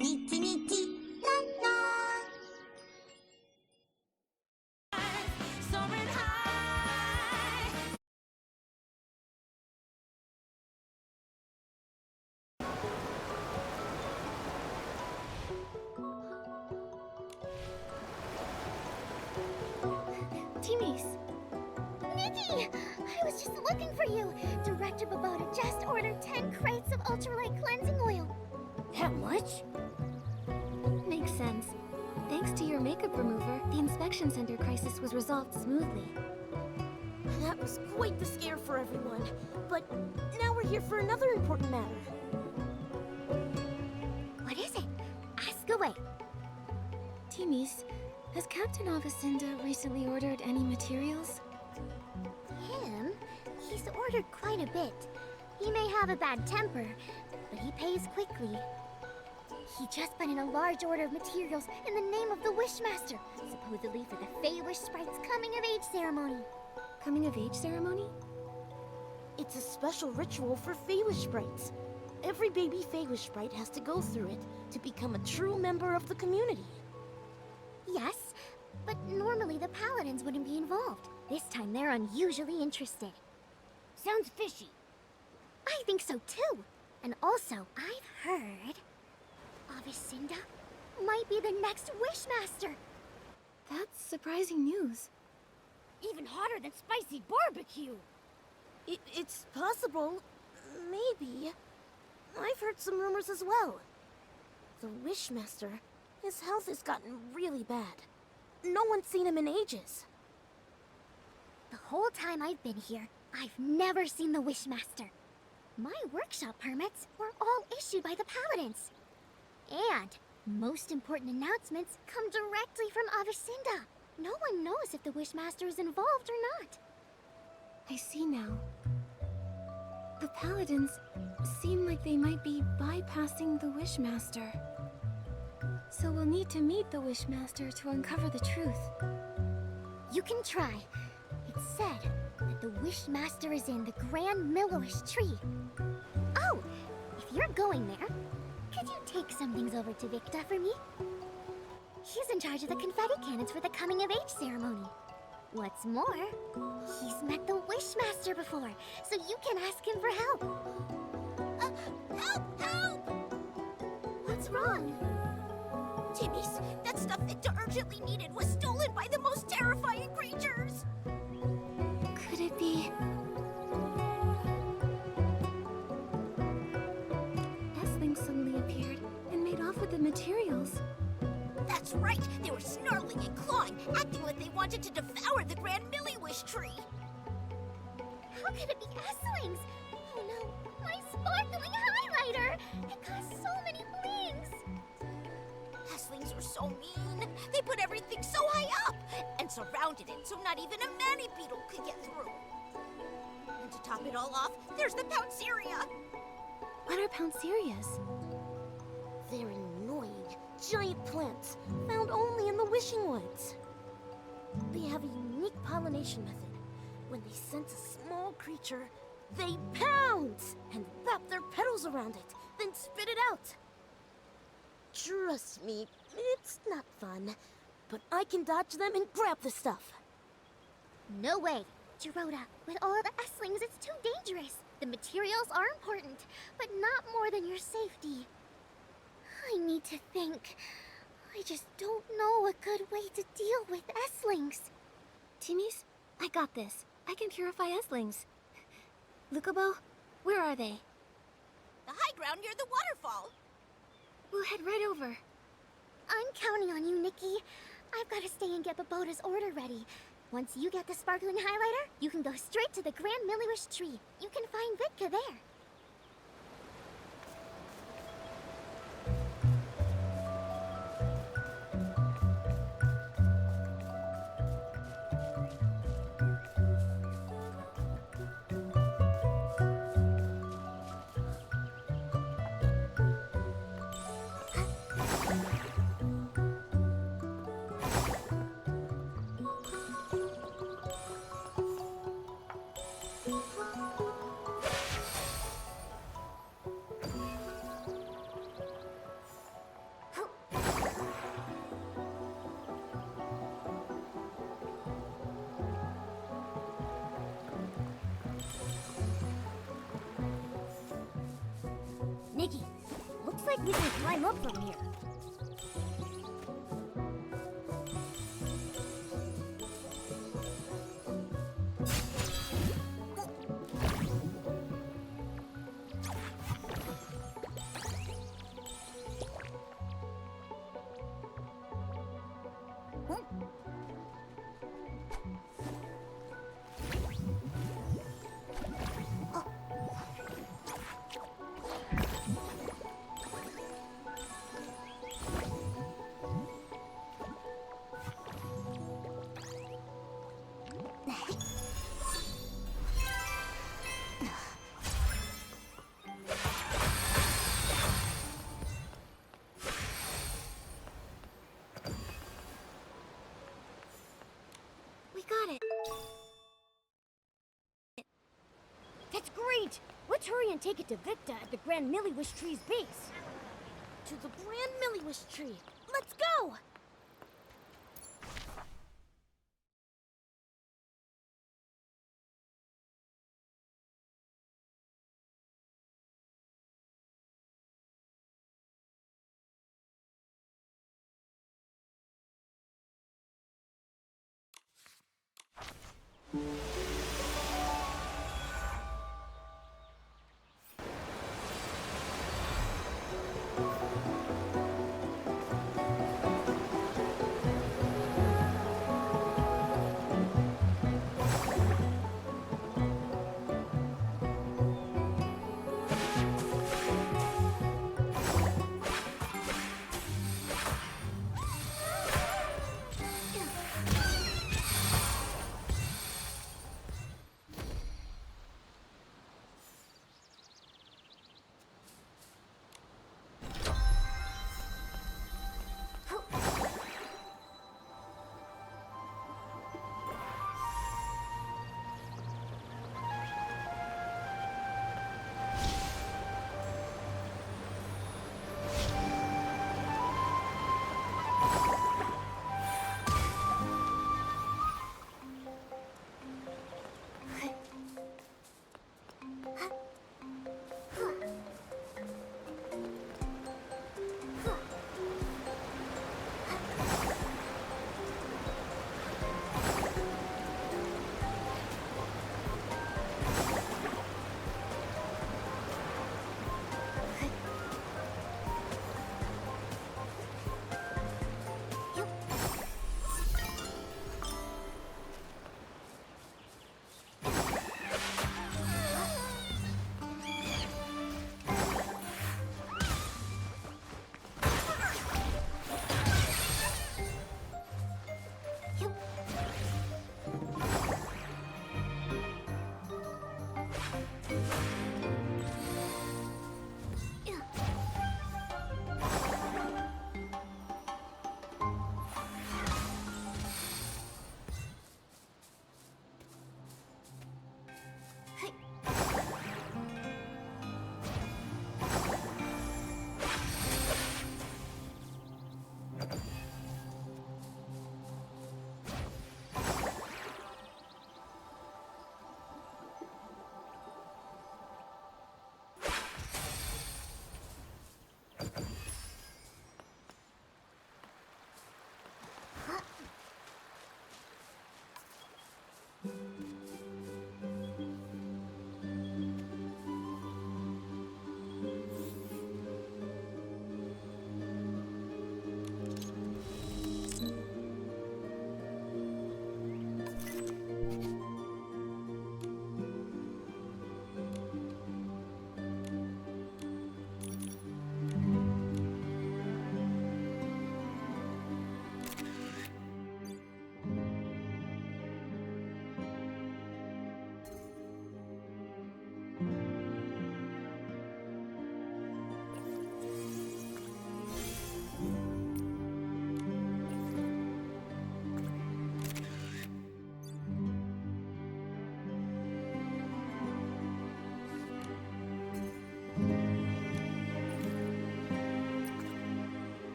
Nikki Nikki, la la. Soaring high. Teamies! Nikki! I was just looking for you! Director Babota just ordered 10 crates of ultralight cleansing oil. That much? Makes sense. Thanks to your makeup remover, the inspection center crisis was resolved smoothly. That was quite the scare for everyone. But now we're here for another important matter. What is it? Ask away. Teamies, has Captain Avicinda recently ordered any materials? Him? He's ordered quite a bit. He may have a bad temper, but he pays quickly. He just put in a large order of materials in the name of the Wishmaster, supposedly for the Fey Wish Sprite's coming-of-age ceremony. Coming-of-age ceremony? It's a special ritual for Feywish sprites. Every baby Feywish sprite has to go through it to become a true member of the community. Yes, but normally the Paladins wouldn't be involved. This time they're unusually interested. Sounds fishy. I think so too. And also, I've heard Avicinda might be the next Wishmaster. That's surprising news. Even hotter than spicy barbecue. It's possible. Maybe. I've heard some rumors as well. The Wishmaster, his health has gotten really bad. No one's seen him in ages. The whole time I've been here, I've never seen the Wishmaster. My workshop permits were all issued by the Paladins. And most important announcements come directly from Avicinda. No one knows if the Wishmaster is involved or not. I see now. The Paladins seem like they might be bypassing the Wishmaster. So we'll need to meet the Wishmaster to uncover the truth. You can try. It's said that the Wishmaster is in the Grand Millowish tree. Oh, if you're going there, could you take some things over to Victa for me? He's in charge of the confetti cannons for the coming-of-age ceremony. What's more, he's met the Wishmaster before, so you can ask him for help. Help! Help! What's wrong? Timmy's, that stuff Victor urgently needed was stolen by the most terrifying creatures! Could it be... S-Lings suddenly appeared and made off with the materials. That's right! They were snarling and clawing, acting like they wanted to devour the Grand Milliwish tree! How could it be S-Lings? Oh no, my sparkling highlighter! It cost so many blings! Heslings were so mean. They put everything so high up and surrounded it so not even a mani beetle could get through. And to top it all off, there's the Pounceria. What are Pouncerias? They're annoying, giant plants found only in the Wishing Woods. They have a unique pollination method. When they sense a small creature, they pounce and wrap their petals around it, then spit it out. Trust me, it's not fun, but I can dodge them and grab the stuff. No way. Gerota, with all the S-Lings, it's too dangerous. The materials are important, but not more than your safety. I need to think. I just don't know a good way to deal with S-Lings. Timmies, I got this. I can purify S-Lings. Lukubo, where are they? The high ground near the waterfall. We'll head right over. I'm counting on you, Nikki. I've got to stay and get Babota's order ready. Once you get the sparkling highlighter, you can go straight to the Grand Milliwish tree. You can find Vitka there. Nikki, looks like we can climb up from here. We got it. That's great! Let's hurry and take it to Victa at the Grand Milliwish Tree's base. To the Grand Milliwish Tree. Let's go!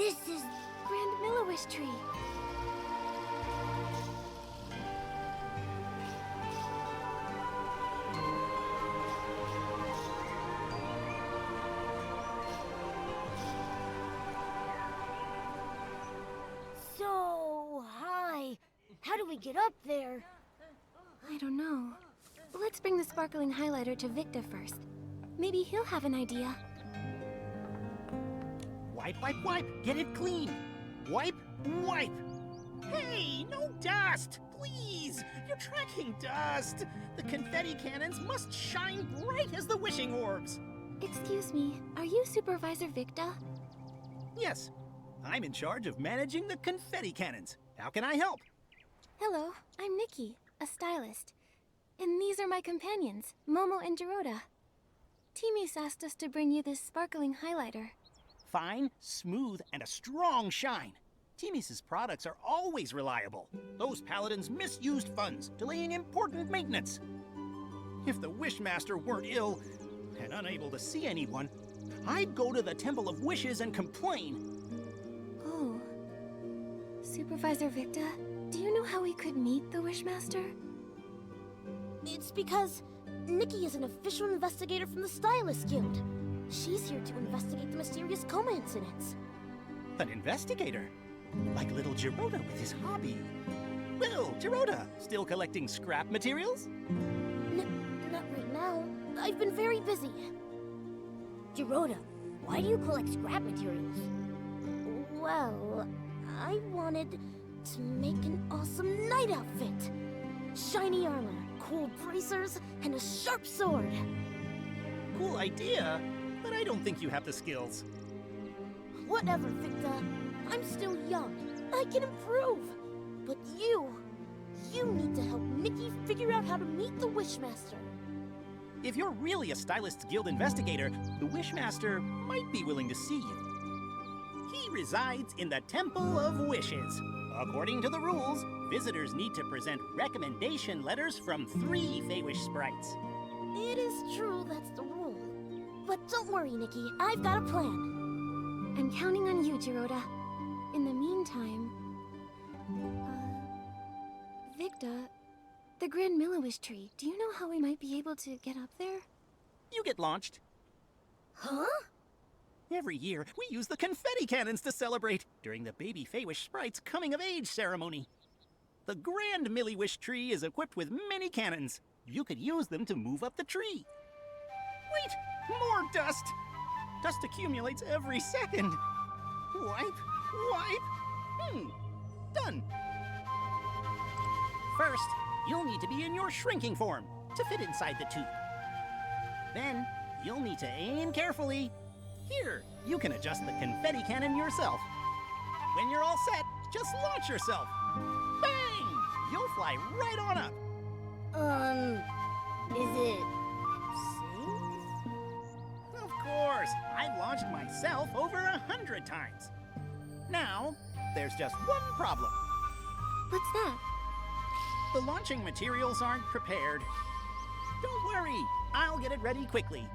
This is Grand Millowish Tree. so high. How do we get up there? I don't know. Let's bring the sparkling highlighter to Victa first. Maybe he'll have an idea. Wipe, wipe, wipe! Get it clean! Wipe, wipe! Hey, no dust! Please! You're tracking dust! The confetti cannons must shine bright as the wishing orbs! Excuse me, are you Supervisor Victa? Yes, I'm in charge of managing the confetti cannons. How can I help? Hello, I'm Nikki, a stylist. And these are my companions, Momo and Jiroda. Timis asked us to bring you this sparkling highlighter. Fine, smooth, and a strong shine. Timis's products are always reliable. Those paladins misused funds, delaying important maintenance. If the Wishmaster weren't ill and unable to see anyone, I'd go to the Temple of Wishes and complain. Oh. Supervisor Victa, do you know how we could meet the Wishmaster? It's because Nikki is an official investigator from the Stylist Guild. She's here to investigate the mysterious coma incidents. An investigator? Like little Jiroda with his hobby. Well, Jiroda, still collecting scrap materials? Not right now. I've been very busy. Jiroda, why do you collect scrap materials? Well, I wanted to make an awesome knight outfit. Shiny armor, cool bracers, and a sharp sword. Cool idea, but I don't think you have the skills. Whatever, Victa. I'm still young. I can improve. But you need to help Nikki figure out how to meet the Wishmaster. If you're really a Stylist Guild investigator, the Wishmaster might be willing to see you. He resides in the Temple of Wishes. According to the rules, visitors need to present recommendation letters from 3 Feywish sprites. It is true that's the rule. But don't worry, Nikki. I've got a plan. I'm counting on you, Jiroda. In the meantime... Victa, the Grand Millowish Tree, do you know how we might be able to get up there? You get launched. Huh? Every year, we use the confetti cannons to celebrate during the baby Feywish sprite's coming-of-age ceremony. The Grand Millowish Tree is equipped with many cannons. You could use them to move up the tree. Wait! More dust! Dust accumulates every second. Wipe, wipe. Done. First, you'll need to be in your shrinking form to fit inside the tube. Then, you'll need to aim carefully. Here, you can adjust the confetti cannon yourself. When you're all set, just launch yourself. Bang! You'll fly right on up. Is it safe? Of course, I've launched myself over 100 times. Now, there's just one problem. What's that? The launching materials aren't prepared. Don't worry, I'll get it ready quickly.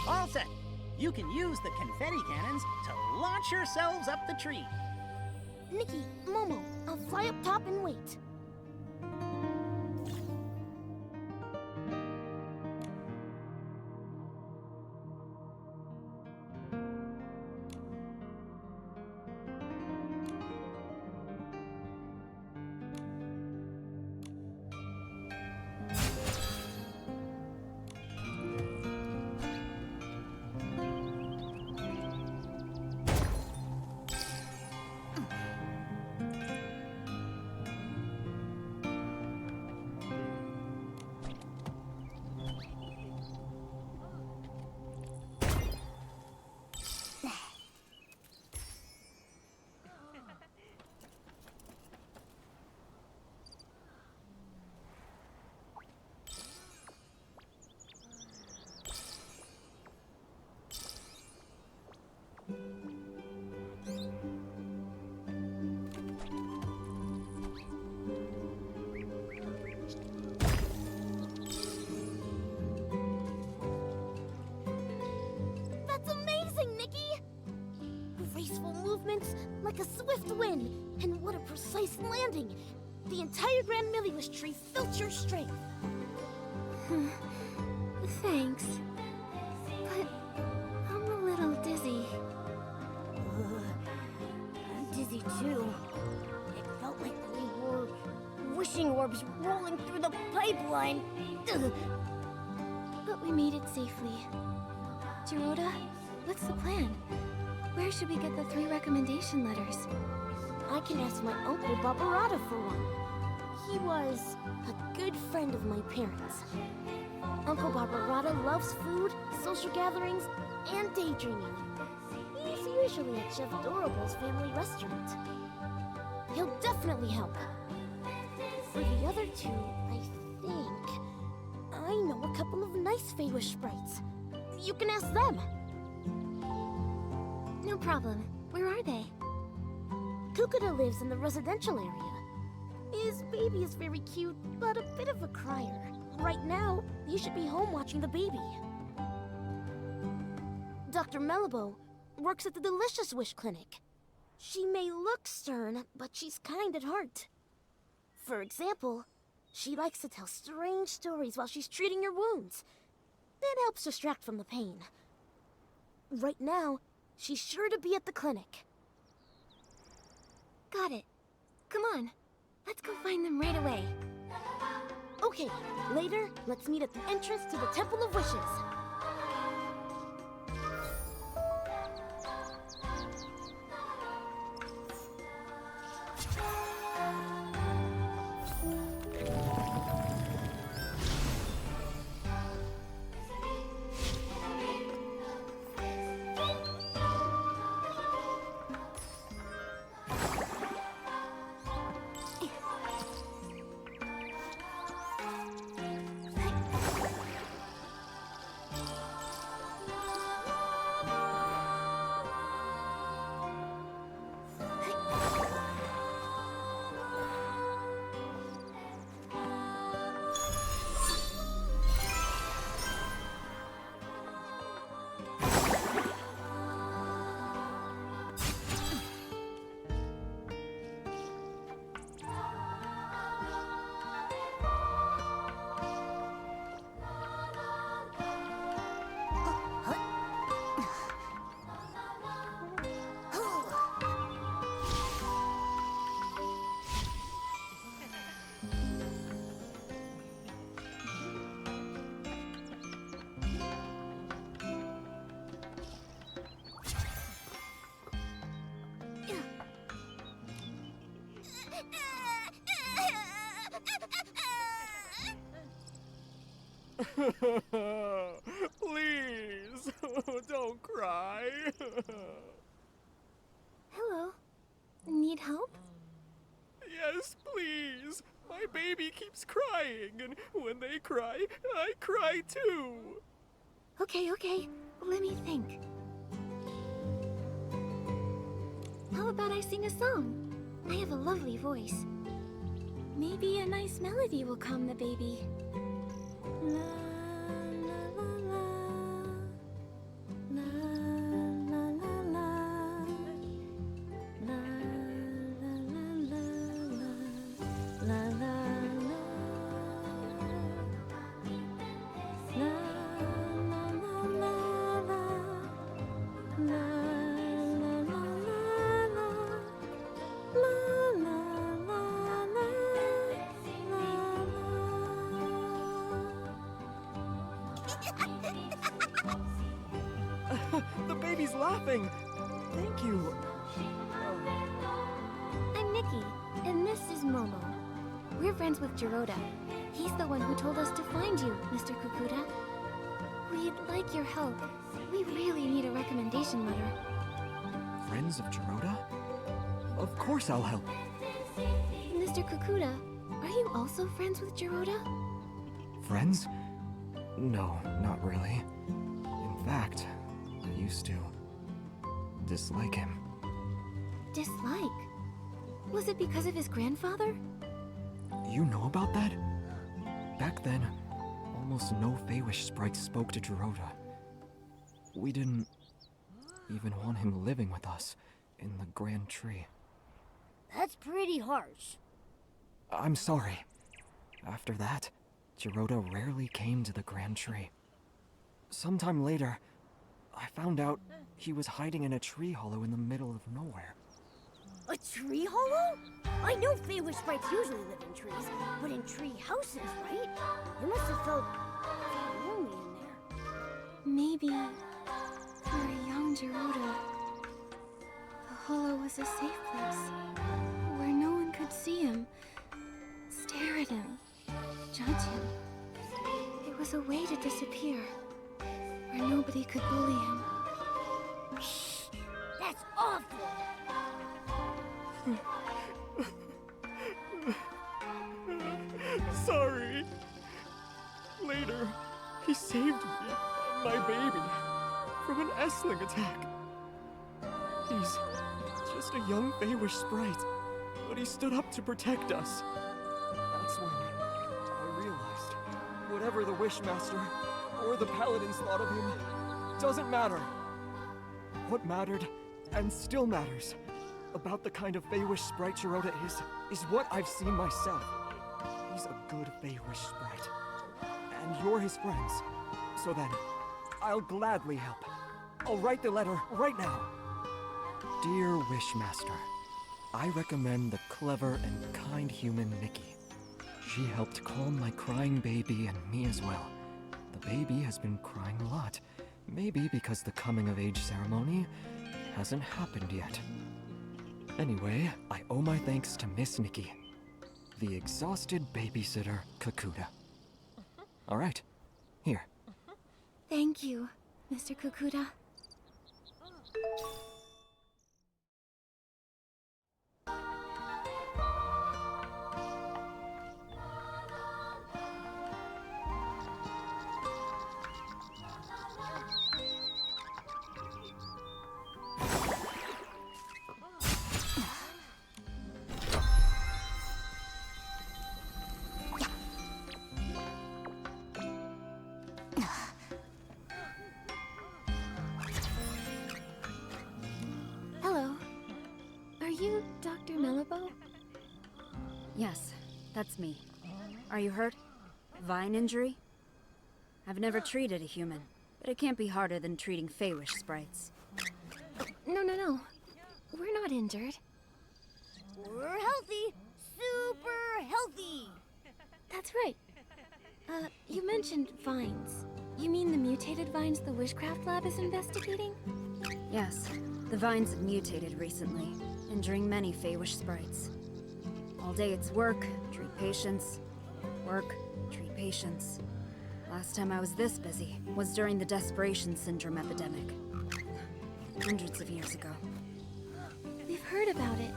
All set. You can use the confetti cannons to launch yourselves up the tree. Nikki, Momo, I'll fly up top and wait. movements like a swift wind, and what a precise landing! The entire Grand Miliwish tree felt your strength. Thanks. But I'm a little dizzy. I'm dizzy too. It felt like we were wishing orbs rolling through the pipeline. But we made it safely. Jiroda, what's the plan? Where should we get the 3 recommendation letters? I can ask my uncle Barbarata for one. He was a good friend of my parents. Uncle Barbarata loves food, social gatherings, and daydreaming. He's usually at Chef Dorable's family restaurant. He'll definitely help. For the other 2, I think I know a couple of nice Feywish sprites. You can ask them. No problem. Where are they? Kukuda lives in the residential area. His baby is very cute, but a bit of a crier. Right now, he should be home watching the baby. Dr. Melibo works at the Delicious Wish Clinic. She may look stern, but she's kind at heart. For example, she likes to tell strange stories while she's treating your wounds. That helps distract from the pain. Right now, she's sure to be at the clinic. Got it. Come on. Let's go find them right away. Okay, later, let's meet at the entrance to the Temple of Wishes. Please, don't cry. Hello. Need help? Yes, please. My baby keeps crying, and when they cry, I cry too. Okay. Let me think. How about I sing a song? I have a lovely voice. Maybe a nice melody will calm the baby. La la la la. La la la la. La la la la. La la la. La la la la. La la la la. La la la la. The baby's laughing. Thank you. I'm Nikki, and this is Momo. We're friends with Jiroda. He's the one who told us to find you, Mr. Kukuda. We'd like your help. We really need a recommendation letter. Friends of Jiroda? Of course I'll help. Mr. Kukuda, are you also friends with Jiroda? Friends? No, not really. In fact, I used to dislike him. Dislike? Was it because of his grandfather? You know about that? Back then, almost no Feywish sprites spoke to Jiroda. We didn't even want him living with us. in the Grand Tree. That's pretty harsh. I'm sorry. After that, Gerudo rarely came to the Grand Tree. Sometime later, I found out he was hiding in a tree hollow in the middle of nowhere. A tree hollow? I know Feywish sprites usually live in trees, but in tree houses, right? You must have felt lonely in there. Maybe for a young Gerudo, the hollow was a safe place where no one could see him, stare at him, judge him. It was a way to disappear, where nobody could bully him. Shh! That's awful! Sorry. Later, he saved me and my baby from an Essling attack. He's just a young Feywish sprite, but he stood up to protect us. That's when I realized whatever the Wishmaster or the Paladins thought of him doesn't matter. What mattered, and still matters, about the kind of Feywish sprite Gerudo is what I've seen myself. He's a good Feywish sprite. And you're his friends. So then, I'll gladly help. I'll write the letter right now. Dear Wishmaster, I recommend the clever and kind human Nikki. She helped calm my crying baby and me as well. The baby has been crying a lot. Maybe because the coming-of-age ceremony hasn't happened yet. Anyway, I owe my thanks to Miss Nikki, the exhausted babysitter Kakuta. All right, here. Thank you, Mr. Kukuda. Hello. Are you Dr. Melabo? Yes, that's me. Are you hurt? Vine injury? I've never treated a human, but it can't be harder than treating Feywish sprites. No. We're not injured. We're healthy! Super healthy! That's right. You mentioned vines. You mean the mutated vines the Wishcraft Lab is investigating? Yes, the vines have mutated recently, injuring many Feywish sprites. All day it's work, treat patients. Work, treat patients. Last time I was this busy was during the Desperation Syndrome epidemic. Hundreds of years ago. We've heard about it.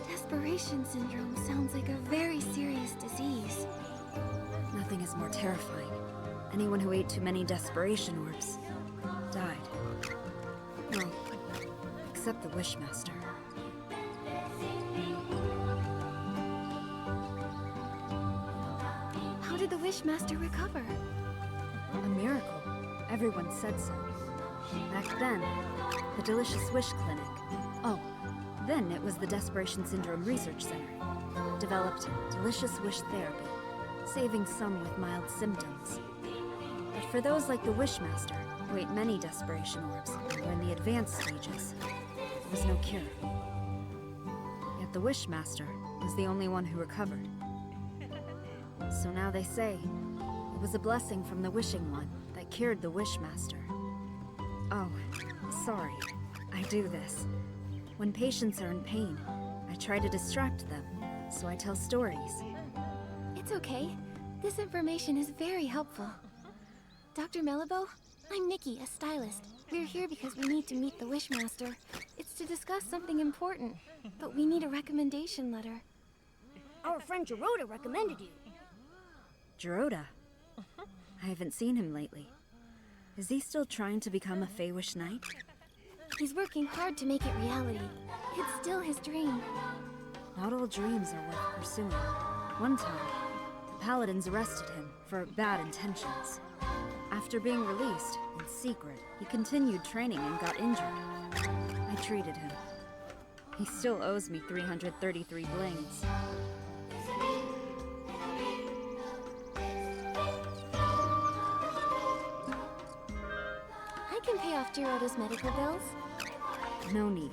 Desperation syndrome sounds like a very serious disease. Nothing is more terrifying. Anyone who ate too many desperation orbs died. Well, except the Wishmaster. How did the Wishmaster recover? A miracle. Everyone said so. Back then, the Delicious Wish Clinic. Oh, then it was the Desperation Syndrome Research Center. Developed Delicious Wish Therapy, saving some with mild symptoms. But for those like the Wishmaster, who ate many desperation orbs and were in the advanced stages, there was no cure. Yet the Wishmaster was the only one who recovered. So now they say, it was a blessing from the Wishing One that cured the Wishmaster. Oh, sorry. I do this. When patients are in pain, I try to distract them, so I tell stories. It's okay. This information is very helpful. Dr. Melabo, I'm Nikki, a stylist. We're here because we need to meet the Wishmaster. It's to discuss something important, but we need a recommendation letter. Our friend Gerudo recommended you. Gerudo? I haven't seen him lately. Is he still trying to become a Feywish Knight? He's working hard to make it reality. It's still his dream. Not all dreams are worth pursuing. One time, the Paladins arrested him for bad intentions. After being released, in secret, he continued training and got injured. I I treated him. He still owes me 333 blings. I can pay off Jirota's medical bills. No need.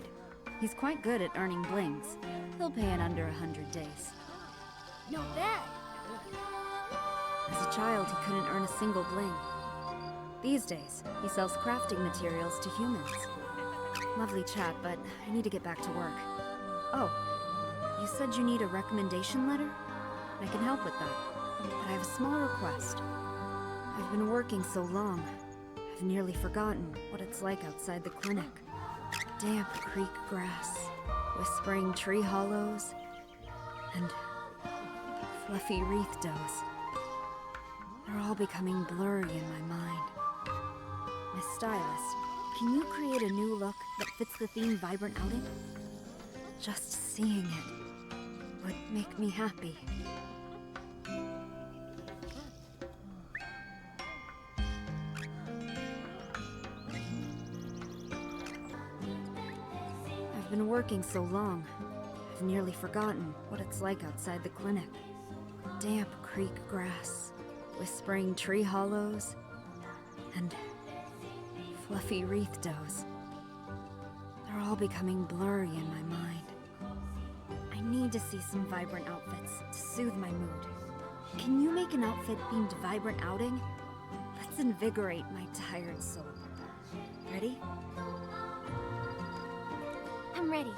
He's quite good at earning blings. He'll pay in under 100 days. Not bad. As a child, he couldn't earn a single bling. These days, he sells crafting materials to humans. Lovely chat, but I need to get back to work. Oh, you said you need a recommendation letter? I can help with that, but I have a small request. I've been working so long, I've nearly forgotten what it's like outside the clinic. Damp creek grass, whispering tree hollows, and fluffy wreath doughs. They're all becoming blurry in my mind. Miss Stylist, can you create a new look that fits the theme Vibrant Outing? Just seeing it would make me happy. I've been working so long, I've nearly forgotten what it's like outside the clinic. Damp creek grass, whispering tree hollows, and fluffy wreath doughs. They're all becoming blurry in my mind. I need to see some vibrant outfits to soothe my mood. Can you make an outfit themed Vibrant Outing? Let's invigorate my tired soul. Ready? I'm ready.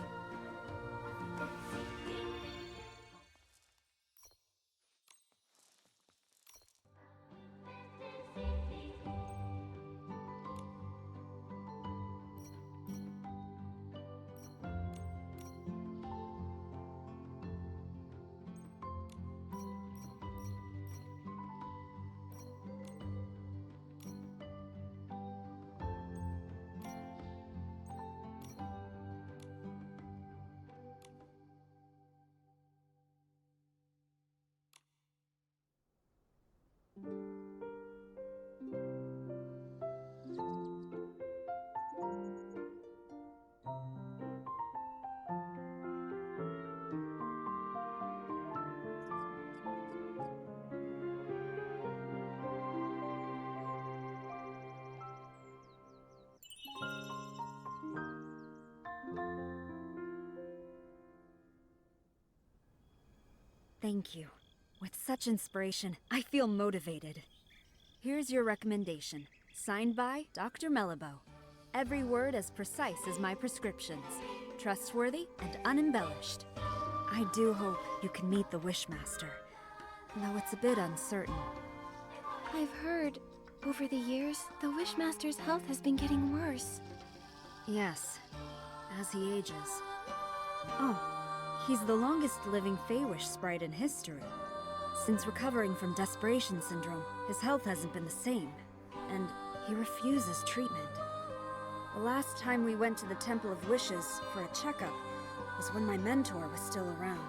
Thank you. With such inspiration, I feel motivated. Here's your recommendation. Signed by Dr. Melabo. Every word as precise as my prescriptions. Trustworthy and unembellished. I do hope you can meet the Wishmaster, though it's a bit uncertain. I've heard, over the years, the Wishmaster's health has been getting worse. Yes, as he ages. Oh, he's the longest living Feywish sprite in history. Since recovering from Desperation Syndrome, his health hasn't been the same, and he refuses treatment. The last time we went to the Temple of Wishes for a checkup was when my mentor was still around.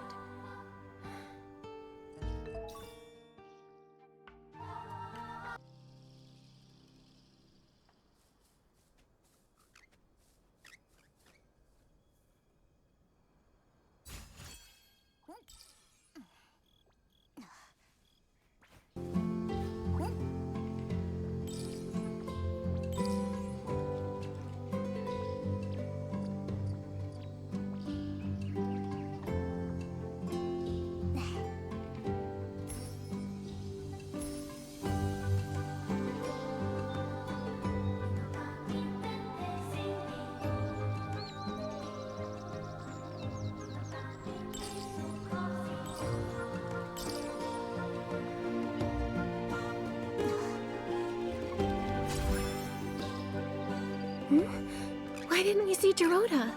Why didn't we see Jirota?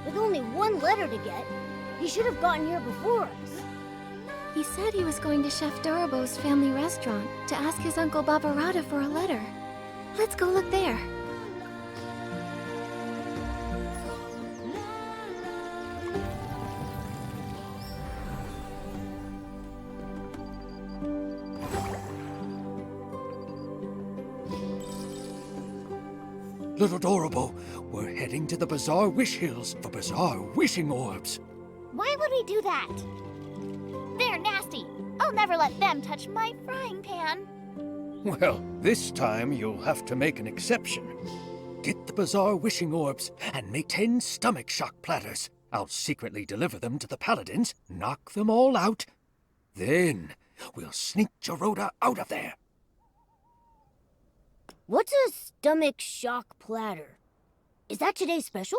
With only one letter to get, he should have gotten here before us. He said he was going to Chef Dorobo's family restaurant to ask his uncle Babarata for a letter. Let's go look there. Little Dorobo, we're heading to the Bazaar Wish Hills for Bazaar Wishing Orbs. Why would we do that? They're nasty. I'll never let them touch my frying pan. Well, this time you'll have to make an exception. Get the Bazaar Wishing Orbs and make 10 stomach shock platters. I'll secretly deliver them to the Paladins, knock them all out. Then we'll sneak Geroda out of there. What's a stomach shock platter? Is that today's special?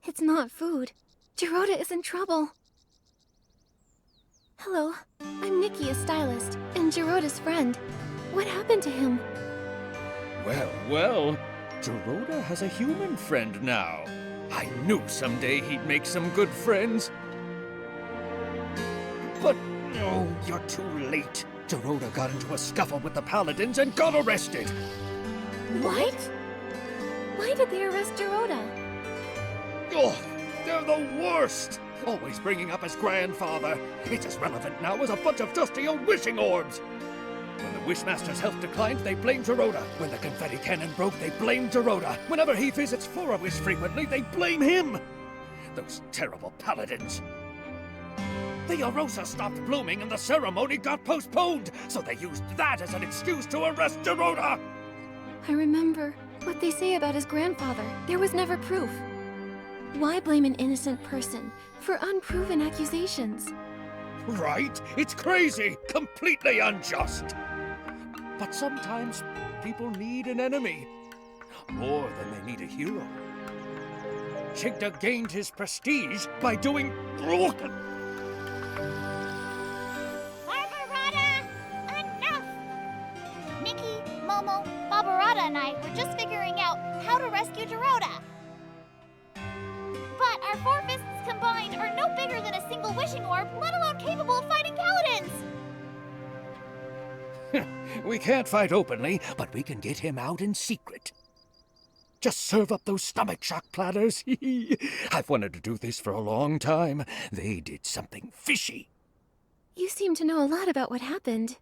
It's not food. Geroda is in trouble. Hello, I'm Nikki, a stylist, and Geroda's friend. What happened to him? Well, Geroda has a human friend now. I knew someday he'd make some good friends. But, no, you're too late. Geroda got into a scuffle with the Paladins and got arrested. What? Why did they arrest Geroda? Oh, they're the worst! Always bringing up his grandfather. It's as relevant now as a bunch of dusty old wishing orbs. When the Wishmaster's health declined, they blamed Geroda. When the confetti cannon broke, they blamed Geroda. Whenever he visits For a Wish frequently, they blame him. Those terrible Paladins. The Arosa stopped blooming and the ceremony got postponed, so they used that as an excuse to arrest Geroda. I remember what they say about his grandfather. There was never proof. Why blame an innocent person for unproven accusations? Right? It's crazy, completely unjust. But sometimes people need an enemy, more than they need a hero. Chigda gained his prestige by doing... Barbarata! Enough! Nikki, Momo, Barbarata and I were just figuring out how to rescue Geroda. But our 4 fists combined are no bigger than a single wishing orb, let alone capable of fighting paladins! We can't fight openly, but we can get him out in secret. Just serve up those stomach shock platters. I've wanted to do this for a long time. They did something fishy. You seem to know a lot about what happened.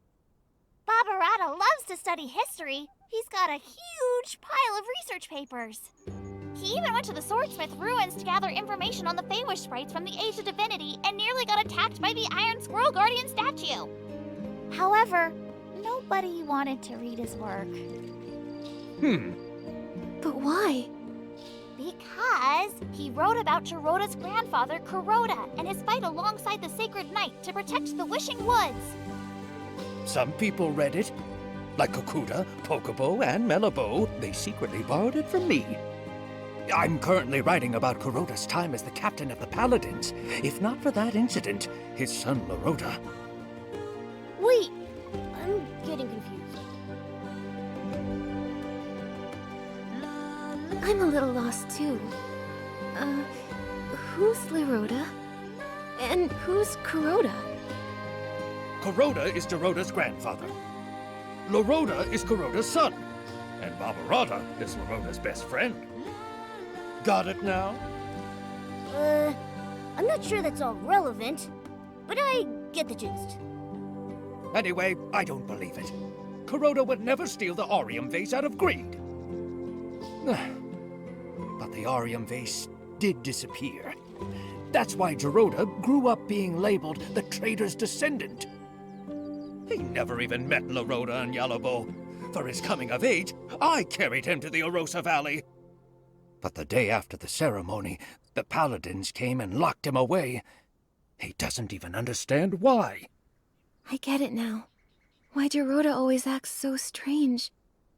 Barbarata loves to study history. He's got a huge pile of research papers. He even went to the Swordsmith ruins to gather information on the Feywish sprites from the Age of Divinity and nearly got attacked by the Iron Squirrel Guardian statue. However, nobody wanted to read his work. But why? Because he wrote about Geroda's grandfather, Kuroda, and his fight alongside the Sacred Knight to protect the Wishing Woods. Some people read it. Like Kokuda, Pokobo, and Melabo, they secretly borrowed it from me. I'm currently writing about Kuroda's time as the captain of the Paladins. If not for that incident, his son Loroda... Wait, I'm getting confused. I'm a little lost too. Who's Loroda? And who's Kuroda? Kuroda is Geroda's grandfather. Loroda is Kuroda's son. And Barbarata is Loroda's best friend. Got it now? I'm not sure that's all relevant, but I get the gist. Anyway, I don't believe it. Kuroda would never steal the Arium vase out of greed. But the Arium vase did disappear. That's why Geroda grew up being labeled the traitor's descendant. He never even met Loroda and Yalobo. For his coming of age, I carried him to the Arosa Valley. But the day after the ceremony, the Paladins came and locked him away. He doesn't even understand why. I get it now. Why Geroda always acts so strange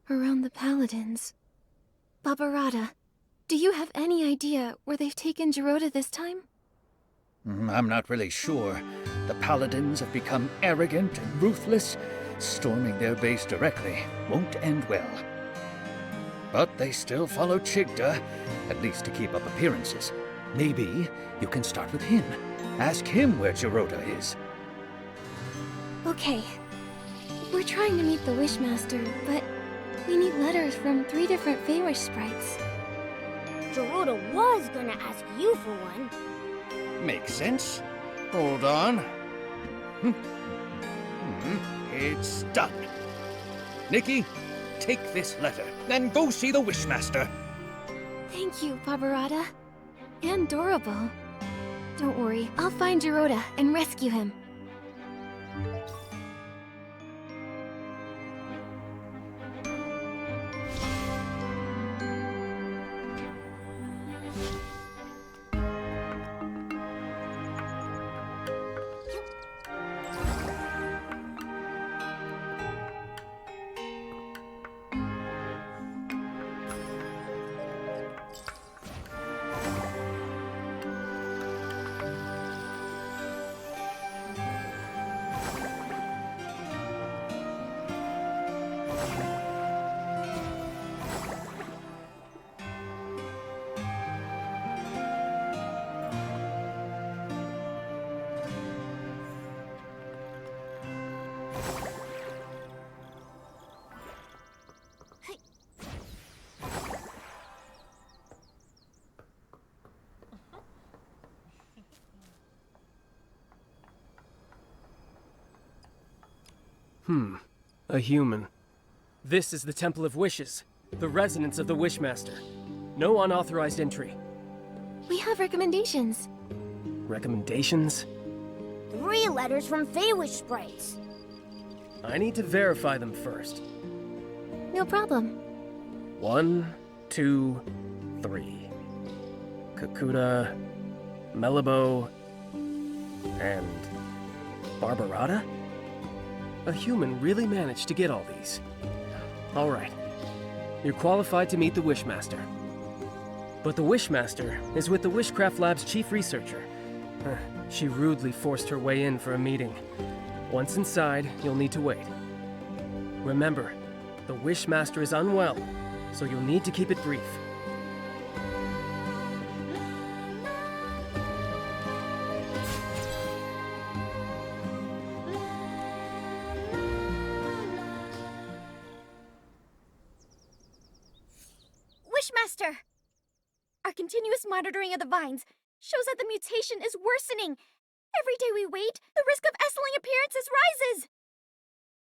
around the Paladins. Barbarata, do you have any idea where they've taken Geroda this time? I'm not really sure. The Paladins have become arrogant and ruthless. Storming their base directly won't end well. But they still follow Chigda, at least to keep up appearances. Maybe you can start with him. Ask him where Geroda is. Okay. We're trying to meet the Wishmaster, but we need letters from 3 different Feywish sprites. Geroda was gonna ask you for one. Makes sense. Hold on. It's done. Nikki, take this letter and go see the Wishmaster. Thank you, Barbarata. And Dorable. Don't worry, I'll find Gerudo and rescue him. A human. This is the Temple of Wishes, the residence of the Wishmaster. No unauthorized entry. We have recommendations. Recommendations? 3 letters from Feywish sprites. I need to verify them first. No problem. 1, 2, 3. Kakuta, Melabo, and Barbarata? A human really managed to get all these. All right. You're qualified to meet the Wishmaster. But the Wishmaster is with the Wishcraft Lab's chief researcher. She rudely forced her way in for a meeting. Once inside, you'll need to wait. Remember, the Wishmaster is unwell, so you'll need to keep it brief. Wishmaster! Our continuous monitoring of the vines shows that the mutation is worsening. Every day we wait, the risk of S-ling appearances rises.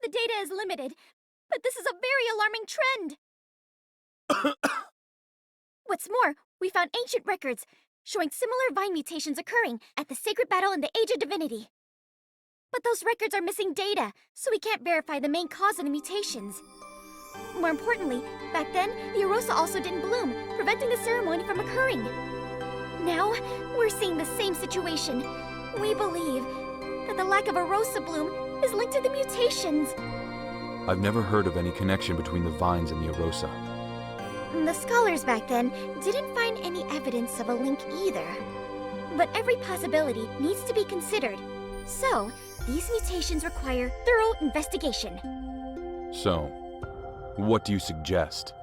The data is limited, but this is a very alarming trend. What's more, we found ancient records showing similar vine mutations occurring at the sacred battle in the Age of Divinity. But those records are missing data, so we can't verify the main cause of the mutations. More importantly, back then, the Arosa also didn't bloom, preventing the ceremony from occurring. Now, we're seeing the same situation. We believe that the lack of Arosa bloom is linked to the mutations. I've never heard of any connection between the vines and the Arosa. The scholars back then didn't find any evidence of a link either. But every possibility needs to be considered. So, these mutations require thorough investigation. So, what do you suggest?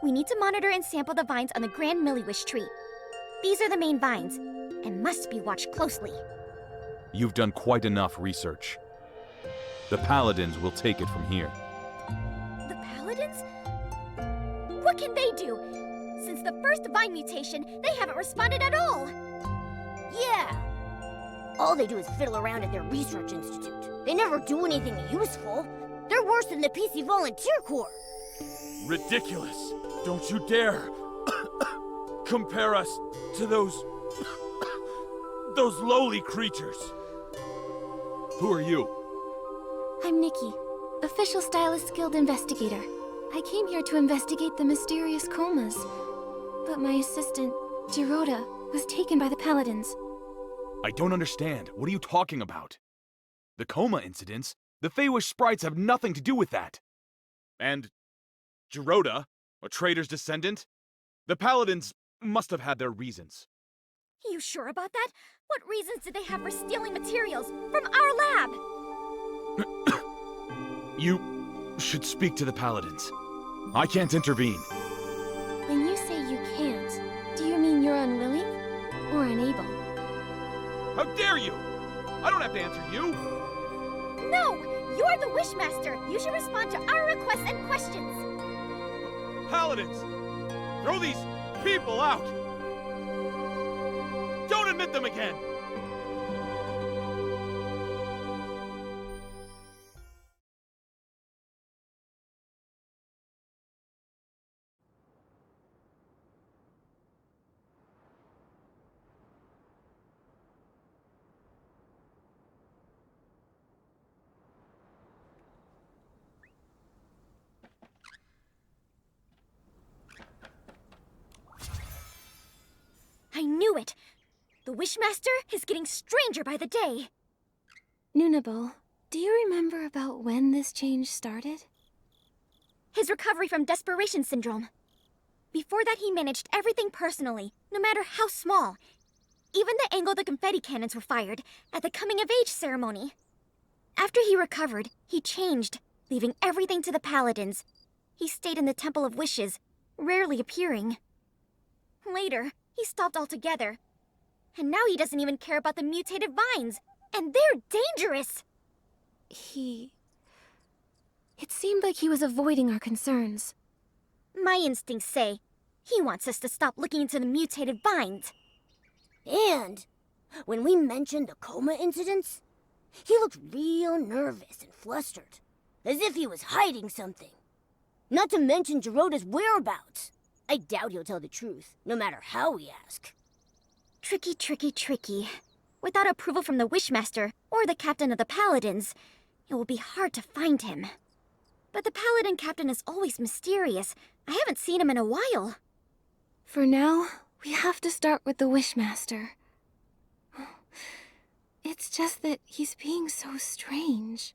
We need to monitor and sample the vines on the Grand Milliwish tree. These are the main vines, and must be watched closely. You've done quite enough research. The Paladins will take it from here. The Paladins? What can they do? Since the first vine mutation, they haven't responded at all. Yeah! All they do is fiddle around at their research institute. They never do anything useful. They're worse than the PC Volunteer Corps. Ridiculous! Don't you dare compare us to those lowly creatures. Who are you? I'm Nikki, Official Stylist Guild Investigator. I came here to investigate the mysterious comas. But my assistant, Gerudo, was taken by the Paladins. I don't understand. What are you talking about? The coma incidents? The Feywish sprites have nothing to do with that. And Gerudo, a traitor's descendant? The Paladins must have had their reasons. You sure about that? What reasons did they have for stealing materials from our lab? You should speak to the Paladins. I can't intervene. When you say you can't, do you mean you're unwilling or unable? How dare you! I don't have to answer you! No! You're the Wishmaster! You should respond to our requests and questions! Paladins! Throw these people out! Don't admit them again! knew it! The Wishmaster is getting stranger by the day! Nunabo, do you remember about when this change started? His recovery from desperation syndrome. Before that, he managed everything personally, no matter how small. Even the angle the confetti cannons were fired at the coming-of-age ceremony. After he recovered, he changed, leaving everything to the Paladins. He stayed in the Temple of Wishes, rarely appearing. Later, he stopped altogether. And now he doesn't even care about the mutated vines, and they're dangerous! It seemed like he was avoiding our concerns. My instincts say he wants us to stop looking into the mutated vines. And when we mentioned the coma incidents, he looked real nervous and flustered, as if he was hiding something. Not to mention Geroda's whereabouts. I doubt he'll tell the truth, no matter how we ask. Tricky, tricky, tricky. Without approval from the Wishmaster or the captain of the Paladins, it will be hard to find him. But the Paladin captain is always mysterious. I haven't seen him in a while. For now, we have to start with the Wishmaster. It's just that he's being so strange.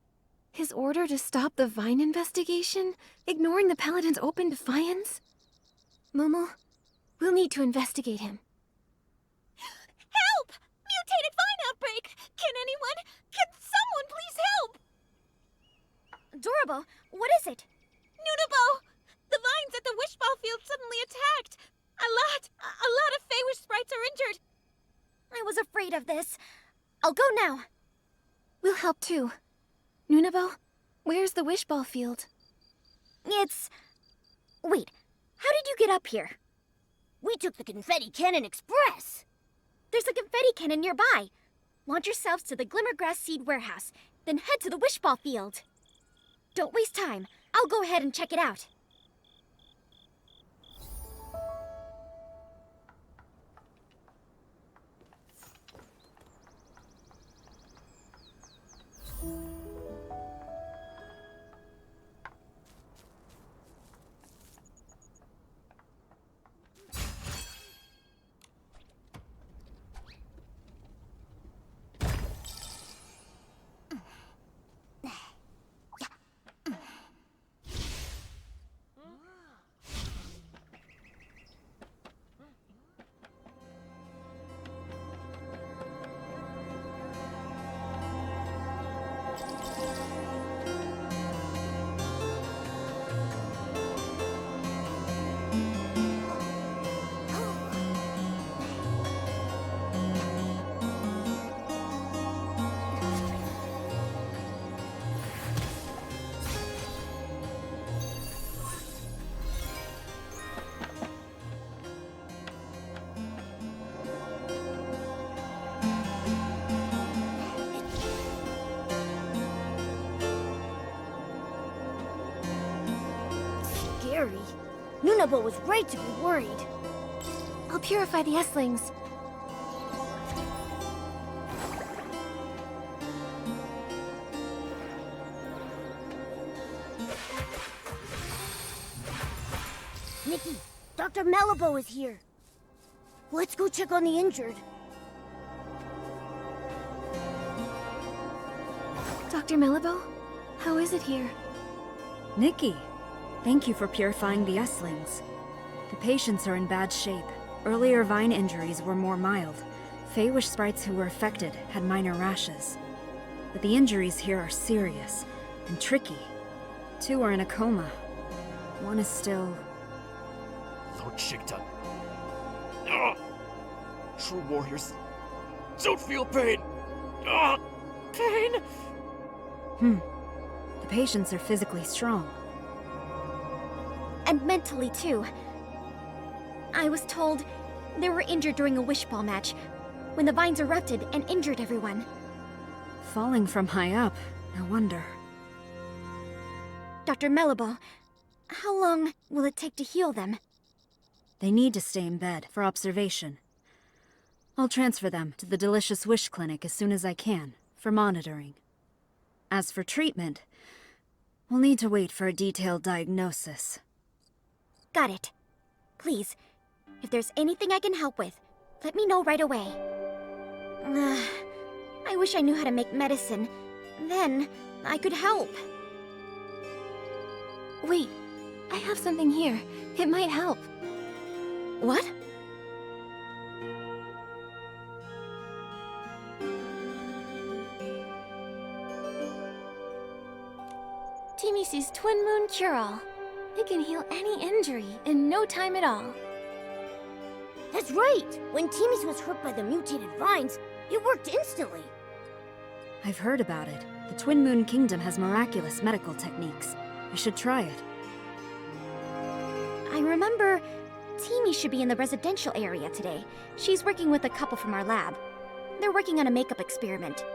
His order to stop the Vine investigation, ignoring the Paladin's open defiance? Momo, we'll need to investigate him. Help! Mutated vine outbreak! Can someone please help? Dorabo, what is it? Nunabo! The vines at the Wishball Field suddenly attacked! A lot of Feywish sprites are injured! I was afraid of this. I'll go now. We'll help too. Nunabo, where's the Wishball Field? Wait, how did you get up here? We took the Confetti Cannon Express! There's a confetti cannon nearby. Launch yourselves to the Glimmergrass Seed Warehouse, then head to the Wishball Field. Don't waste time. I'll go ahead and check it out. Scary. Nunabo was right to be worried. I'll purify the Esslings. Nikki, Dr. Malibu is here. Let's go check on the injured. Dr. Malibu, how is it here? Nikki, thank you for purifying the Esslings. The patients are in bad shape. Earlier Vine injuries were more mild. Feywish sprites who were affected had minor rashes. But the injuries here are serious and tricky. 2 are in a coma. 1 is still... Lord Shigta. Ah! True warriors don't feel pain. Ah! Pain! The patients are physically strong. And mentally, too. I was told they were injured during a wishball match, when the vines erupted and injured everyone. Falling from high up, no wonder. Dr. Malibu, how long will it take to heal them? They need to stay in bed for observation. I'll transfer them to the Delicious Wish Clinic as soon as I can, for monitoring. As for treatment, we'll need to wait for a detailed diagnosis. Got it. Please, if there's anything I can help with, Let me know right away. I wish I knew how to make medicine. Then, I could help. Wait, I have something here. It might help. What? Timisi's Twin Moon Cure-All. It can heal any injury in no time at all. That's right! When Timmy's was hurt by the mutated vines, it worked instantly. I've heard about it. The Twin Moon Kingdom has miraculous medical techniques. I should try it. I remember Timmy should be in the residential area today. She's working with a couple from our lab. They're working on a makeup experiment.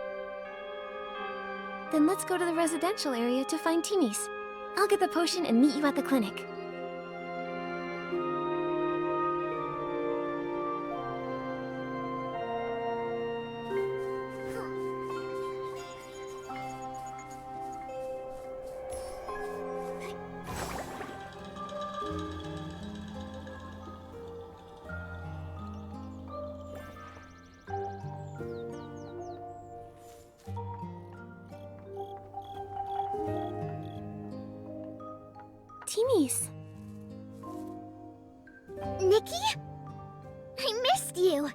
Then let's go to the residential area to find Timmy's. I'll get the potion and meet you at the clinic. Timmy's. Nikki? I missed you!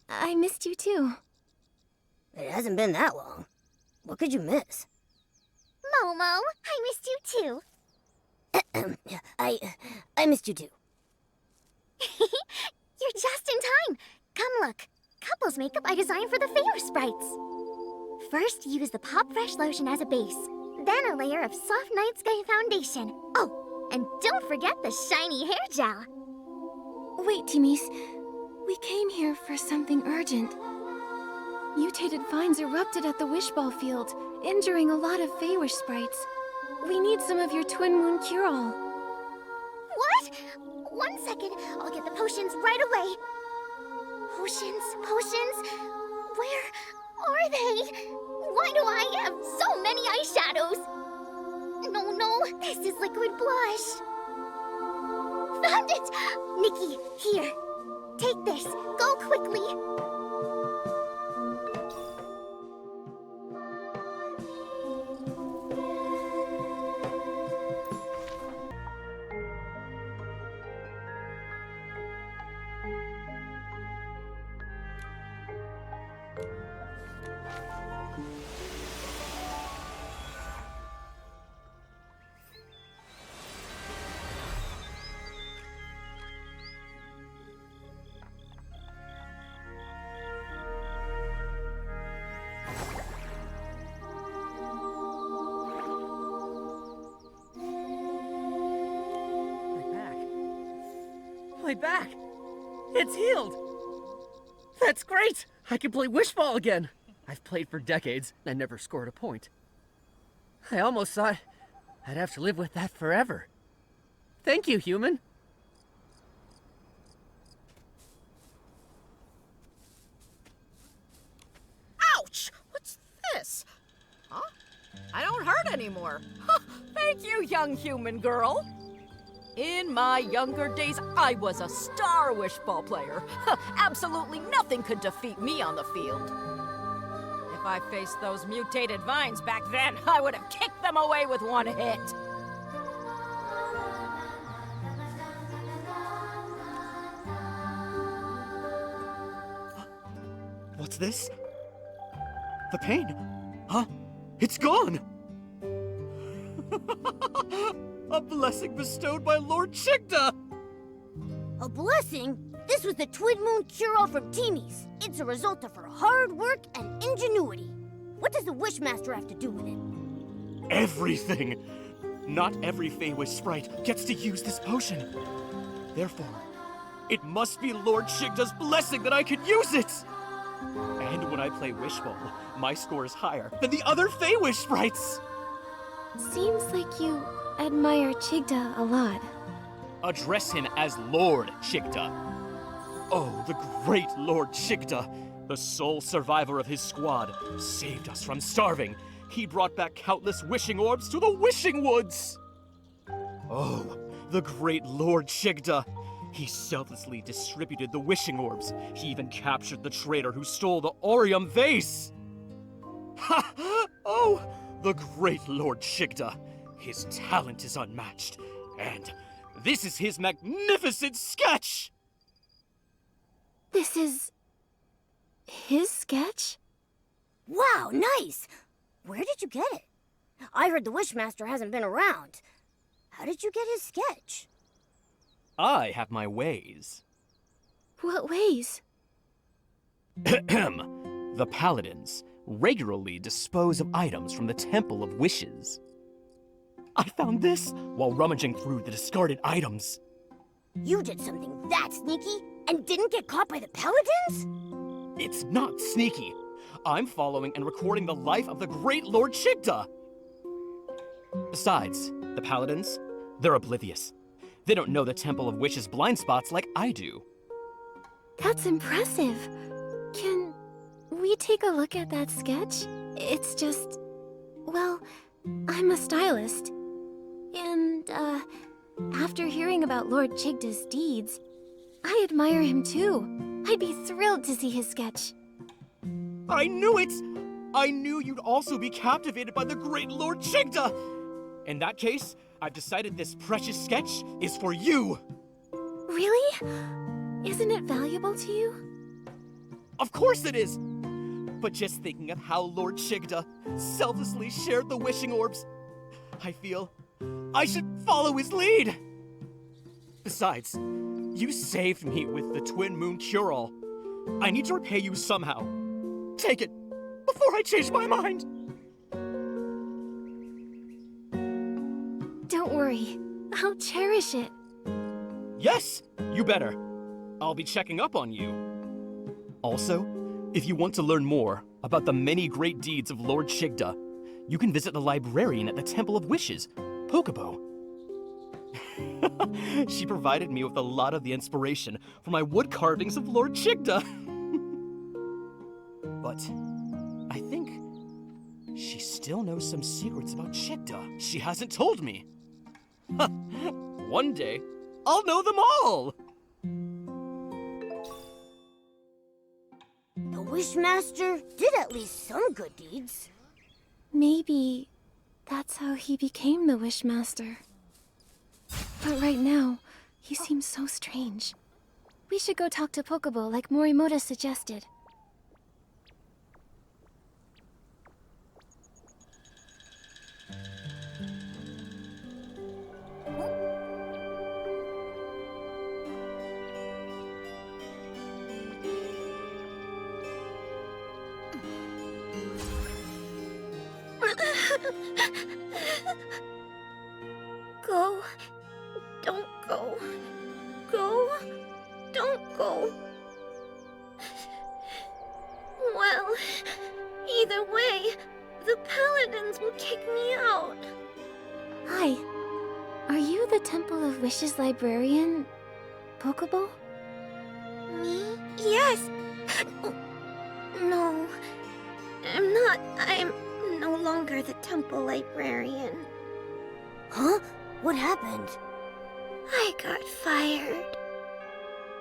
I missed you too. It hasn't been that long. What could you miss? Momo, I missed you too. I missed you too. You're just in time. Come look. Couples makeup I designed for the Favor Sprites. First, use the Pop Fresh lotion as a base. Then a layer of soft night sky foundation. Oh, and don't forget the shiny hair gel. Wait, Timmy's. We came here for something urgent. Mutated vines erupted at the Wish Ball field, injuring a lot of Feywish sprites. We need some of your Twin Moon Cure-All. What? 1 second. I'll get the potions right away. Potions? Where are they? Why do I have so many eyeshadows? No, this is liquid blush. Found it! Nikki, here. Take this. Go quickly. My back! It's healed! That's great! I can play Wish Ball again! I've played for decades and never scored a point. I almost thought I'd have to live with that forever. Thank you, human. Ouch! What's this? Huh? I don't hurt anymore. Thank you, young human girl. In my younger days, I was a star Wish Ball player. Absolutely nothing could defeat me on the field. If I faced those mutated vines back then, I would have kicked them away with one hit. What's this? The pain? Huh? It's gone! A blessing bestowed by Lord Chigda! A blessing? This was the Twin Moon Cure-All from Timmy's. It's a result of her hard work and ingenuity. What does the Wishmaster have to do with it? Everything! Not every Feywish sprite gets to use this potion. Therefore, it must be Lord Chigda's blessing that I can use it! And when I play Wish Ball, my score is higher than the other Feywish sprites! Seems like you admire Chigda a lot. Address him as Lord Chigda. Oh, the great Lord Chigda, the sole survivor of his squad, saved us from starving He brought back countless wishing orbs to the wishing woods! Oh, the great Lord Chigda! He selflessly distributed the wishing orbs. He even captured the traitor who stole the Orium vase! Ha! Oh, the great Lord Chigda! His talent is unmatched, and this is his magnificent sketch! This is... his sketch? Wow, nice! Where did you get it? I heard the Wishmaster hasn't been around. How did you get his sketch? I have my ways. What ways? The Paladins regularly dispose of items from the Temple of Wishes. I found this while rummaging through the discarded items. You did something that sneaky and didn't get caught by the Paladins? It's not sneaky. I'm following and recording the life of the great Lord Chigda. Besides, the Paladins, they're oblivious. They don't know the Temple of Wishes blind spots like I do. That's impressive. Can we take a look at that sketch? It's just... well, I'm a stylist. And, after hearing about Lord Chigda's deeds, I admire him too. I'd be thrilled to see his sketch. I knew it! I knew you'd also be captivated by the great Lord Chigda! In that case, I've decided this precious sketch is for you! Really? Isn't it valuable to you? Of course it is! But just thinking of how Lord Chigda selflessly shared the wishing orbs, I feel I should follow his lead! Besides, you saved me with the Twin Moon Cure-All. I need to repay you somehow. Take it, before I change my mind! Don't worry. I'll cherish it. Yes, you better. I'll be checking up on you. Also, if you want to learn more about the many great deeds of Lord Chigda, you can visit the librarian at the Temple of Wishes, Pokobo. She provided me with a lot of the inspiration for my wood carvings of Lord Chigda. But I think she still knows some secrets about Chigda she hasn't told me. One day, I'll know them all! The Wishmaster did at least some good deeds. Maybe that's how he became the Wishmaster. But right now, he seems so strange. We should go talk to Pokobo like Morimoto suggested. Go. Don't go. Go. Don't go. Well, either way, the Paladins will kick me out. Hi. Are you the Temple of Wishes librarian, Pokobo? Me? Yes. No. I'm not. I'm no longer the temple librarian. Huh? What happened? I got fired.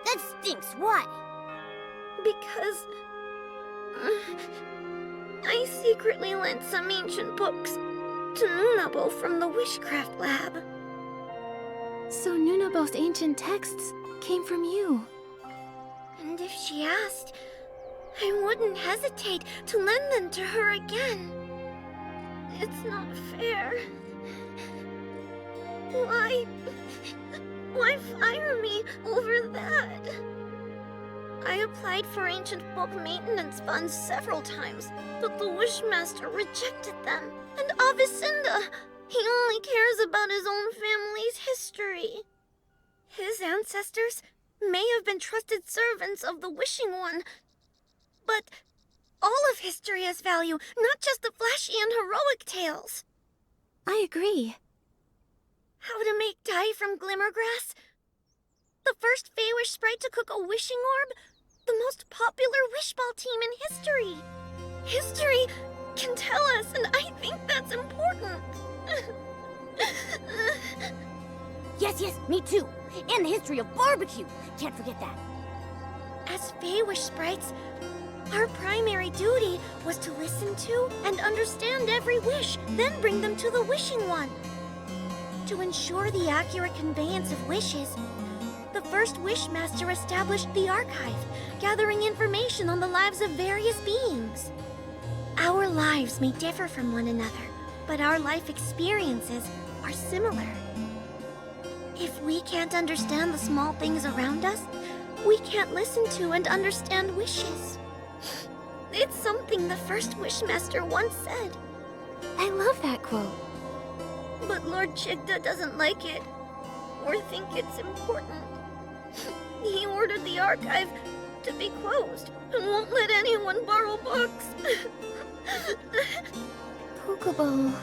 That stinks. Why? Because... I secretly lent some ancient books to Nunabo from the Wishcraft Lab. So Nunabo's ancient texts came from you. And if she asked, I wouldn't hesitate to lend them to her again. It's not fair. Why fire me over that? I applied for ancient book maintenance funds several times, but the Wishmaster rejected them. And Avicenda, he only cares about his own family's history. His ancestors may have been trusted servants of the Wishing One, but all of history has value, not just the flashy and heroic tales. I agree. How to make dye from glimmergrass? The first Feywish sprite to cook a wishing orb? The most popular wishball team in history. History can tell us, and I think that's important. Yes, me too. And the history of barbecue. Can't forget that. As Feywish sprites, our primary duty was to listen to and understand every wish, then bring them to the Wishing One. To ensure the accurate conveyance of wishes, the first Wishmaster established the archive, gathering information on the lives of various beings. Our lives may differ from one another, but our life experiences are similar. If we can't understand the small things around us, we can't listen to and understand wishes. It's something the first Wishmaster once said. I love that quote. But Lord Chigda doesn't like it, or think it's important. He ordered the archive to be closed and won't let anyone borrow books. Pokeball.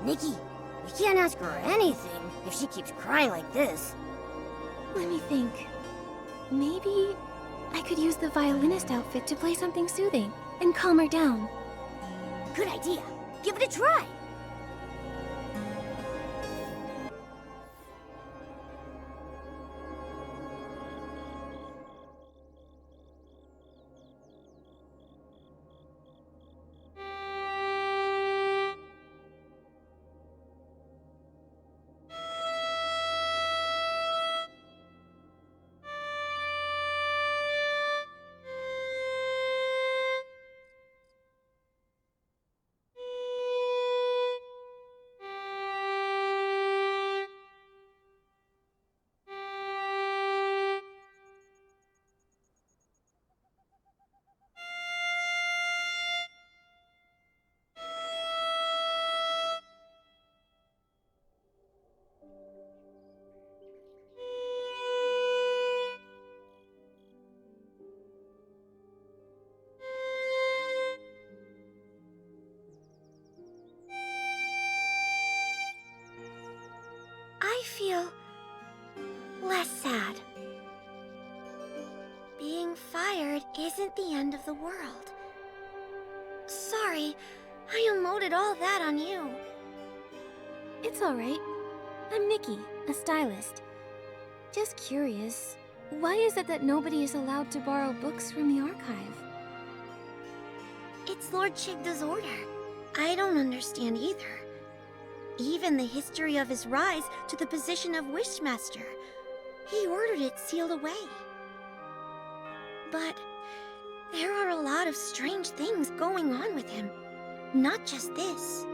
Nikki, we can't ask her anything if she keeps crying like this. Let me think. Maybe I could use the violinist outfit to play something soothing and calm her down. Good idea. Give it a try. I feel less sad. Being fired isn't the end of the world. Sorry, I unloaded all that on you. It's alright. I'm Nikki, a stylist. Just curious, why is it that nobody is allowed to borrow books from the archive? It's Lord Chigda's order. I don't understand either. Even the history of his rise to the position of Wishmaster, he ordered it sealed away. But there are a lot of strange things going on with him. Not just this.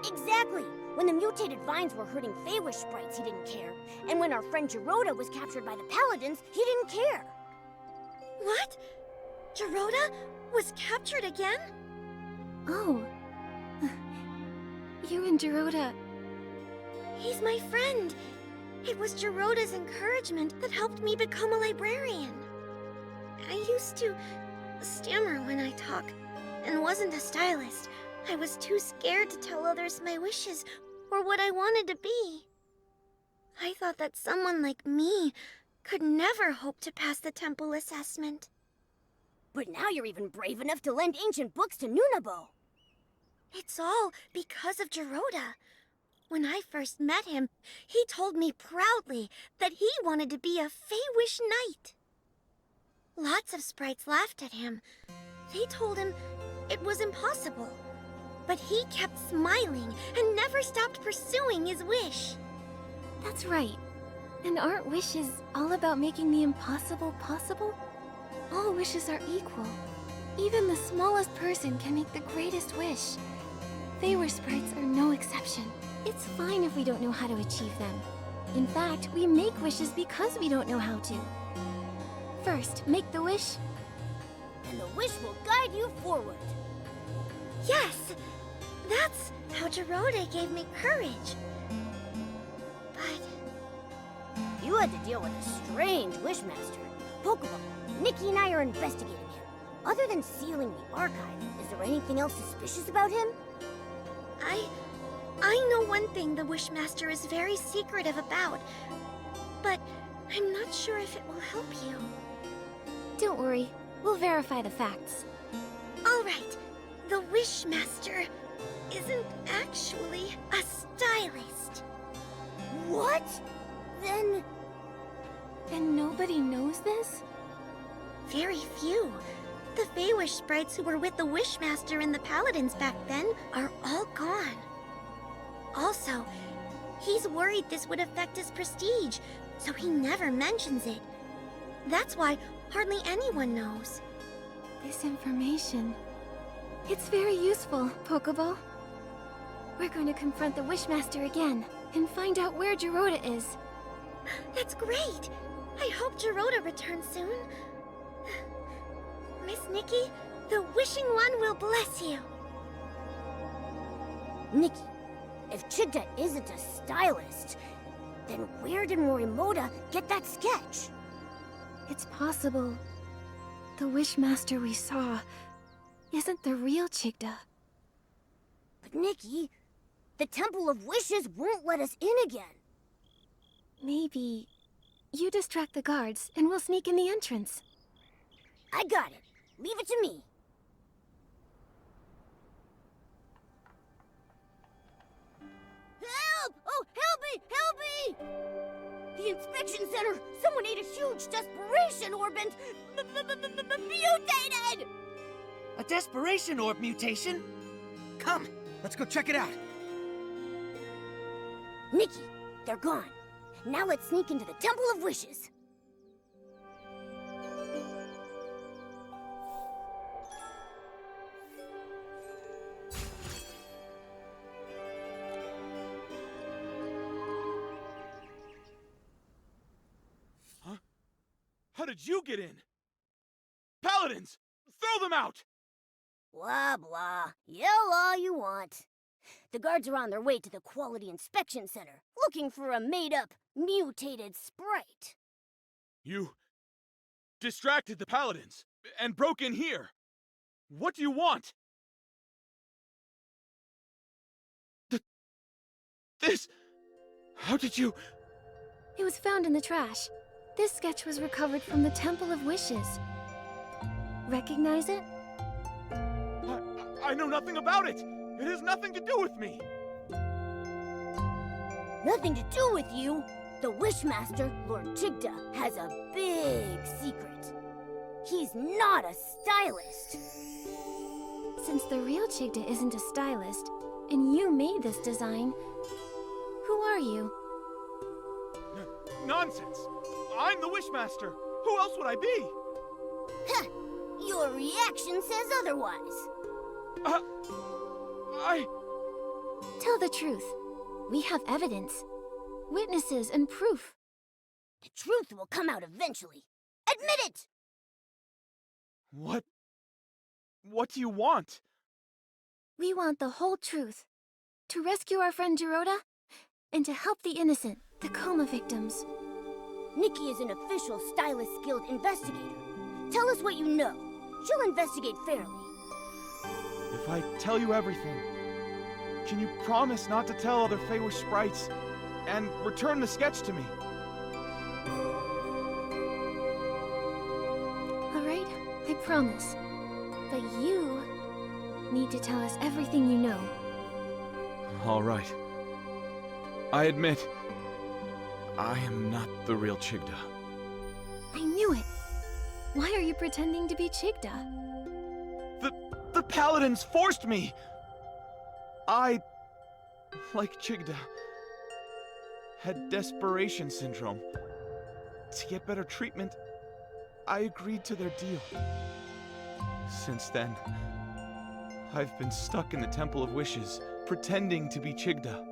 Exactly! When the mutated vines were hurting Feywish sprites, he didn't care. And when our friend Geroda was captured by the Paladins, he didn't care. What? Geroda was captured again? Oh. You and Geroda... He's my friend. It was Geroda's encouragement that helped me become a librarian. I used to stammer when I talk, and wasn't a stylist. I was too scared to tell others my wishes or what I wanted to be. I thought that someone like me could never hope to pass the temple assessment. But now you're even brave enough to lend ancient books to Nunabo. It's all because of Geroda. When I first met him, he told me proudly that he wanted to be a Feywish knight. Lots of sprites laughed at him. They told him it was impossible. But he kept smiling and never stopped pursuing his wish. That's right. And aren't wishes all about making the impossible possible? All wishes are equal. Even the smallest person can make the greatest wish. Feywish sprites are no exception. It's fine if we don't know how to achieve them. In fact, we make wishes because we don't know how to. First, make the wish, and the wish will guide you forward. Yes! That's how Geroda gave me courage. But... you had to deal with a strange Wishmaster. Pokeball, Nikki and I are investigating him. Other than sealing the archive, is there anything else suspicious about him? I know one thing the Wishmaster is very secretive about, but I'm not sure if it will help you. Don't Ori. We'll verify the facts. All right, the Wishmaster isn't actually a stylist. What? Then nobody knows this? Very few. The Feywish sprites who were with the Wishmaster and the Paladins back then are all gone. Also, he's worried this would affect his prestige, so he never mentions it. That's why hardly anyone knows. This information... It's very useful, Pokeball. We're going to confront the Wishmaster again and find out where Geroda is. That's great! I hope Geroda returns soon. Miss Nikki, the Wishing One will bless you. Nikki, if Chigda isn't a stylist, then where did Morimoto get that sketch? It's possible the Wishmaster we saw isn't the real Chigda. But Nikki, the Temple of Wishes won't let us in again. Maybe you distract the guards and we'll sneak in the entrance. I got it. Leave it to me. Help! Oh, help me! Help me! The inspection center! Someone ate a huge desperation orb and mutated! A desperation orb mutation? Come, let's go check it out. Nikki, they're gone. Now let's sneak into the Temple of Wishes. Huh? How did you get in? Paladins! Throw them out! Blah, blah. Yell all you want. The guards are on their way to the Quality Inspection Center, looking for a made-up, mutated sprite. You distracted the Paladins and broke in here. What do you want? This... How did you... It was found in the trash. This sketch was recovered from the Temple of Wishes. Recognize it? I know nothing about it! It has nothing to do with me! Nothing to do with you? The Wishmaster, Lord Chigda, has a big secret. He's not a stylist. Since the real Chigda isn't a stylist, and you made this design, who are you? Nonsense! I'm the Wishmaster! Who else would I be? Heh! Your reaction says otherwise. Tell the truth. We have evidence, witnesses, and proof. The truth will come out eventually. Admit it! What do you want? We want the whole truth. To rescue our friend Geroda, and to help the innocent, the coma victims. Nikki is an official Stylist Guild investigator. Tell us what you know. She'll investigate fairly. If I tell you everything, can you promise not to tell other Feywish sprites and return the sketch to me? Alright, I promise. But you need to tell us everything you know. All right. I admit, I am not the real Chigda. I knew it! Why are you pretending to be Chigda? The Paladins forced me! I, like Chigda, had desperation syndrome. To get better treatment, I agreed to their deal. Since then, I've been stuck in the Temple of Wishes, pretending to be Chigda.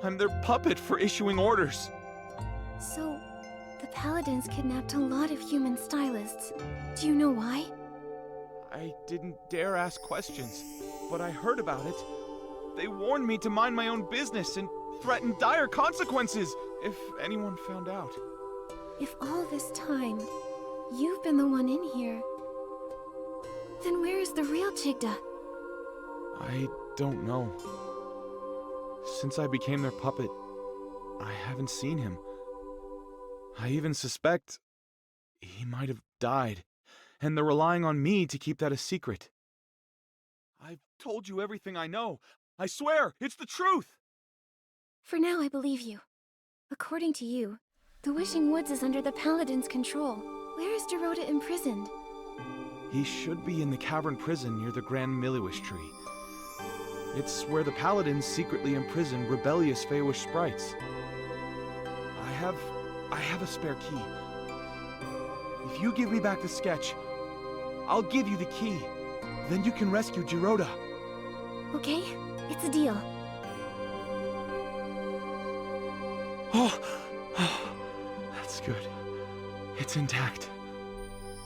I'm their puppet for issuing orders. So, the Paladins kidnapped a lot of human stylists. Do you know why? I didn't dare ask questions, but I heard about it. They warned me to mind my own business and threatened dire consequences if anyone found out. If all this time, you've been the one in here, then where is the real Chigda? I don't know. Since I became their puppet, I haven't seen him. I even suspect he might have died, and they're relying on me to keep that a secret. I've told you everything I know. I swear, it's the truth! For now, I believe you. According to you, the Wishing Woods is under the Paladin's control. Where is Dorota imprisoned? He should be in the cavern prison near the Grand Milliwish Tree. It's where the Paladins secretly imprison rebellious Feywish sprites. I have a spare key. If you give me back the sketch, I'll give you the key. Then you can rescue Dorota. Okay, it's a deal. Oh, that's good. It's intact.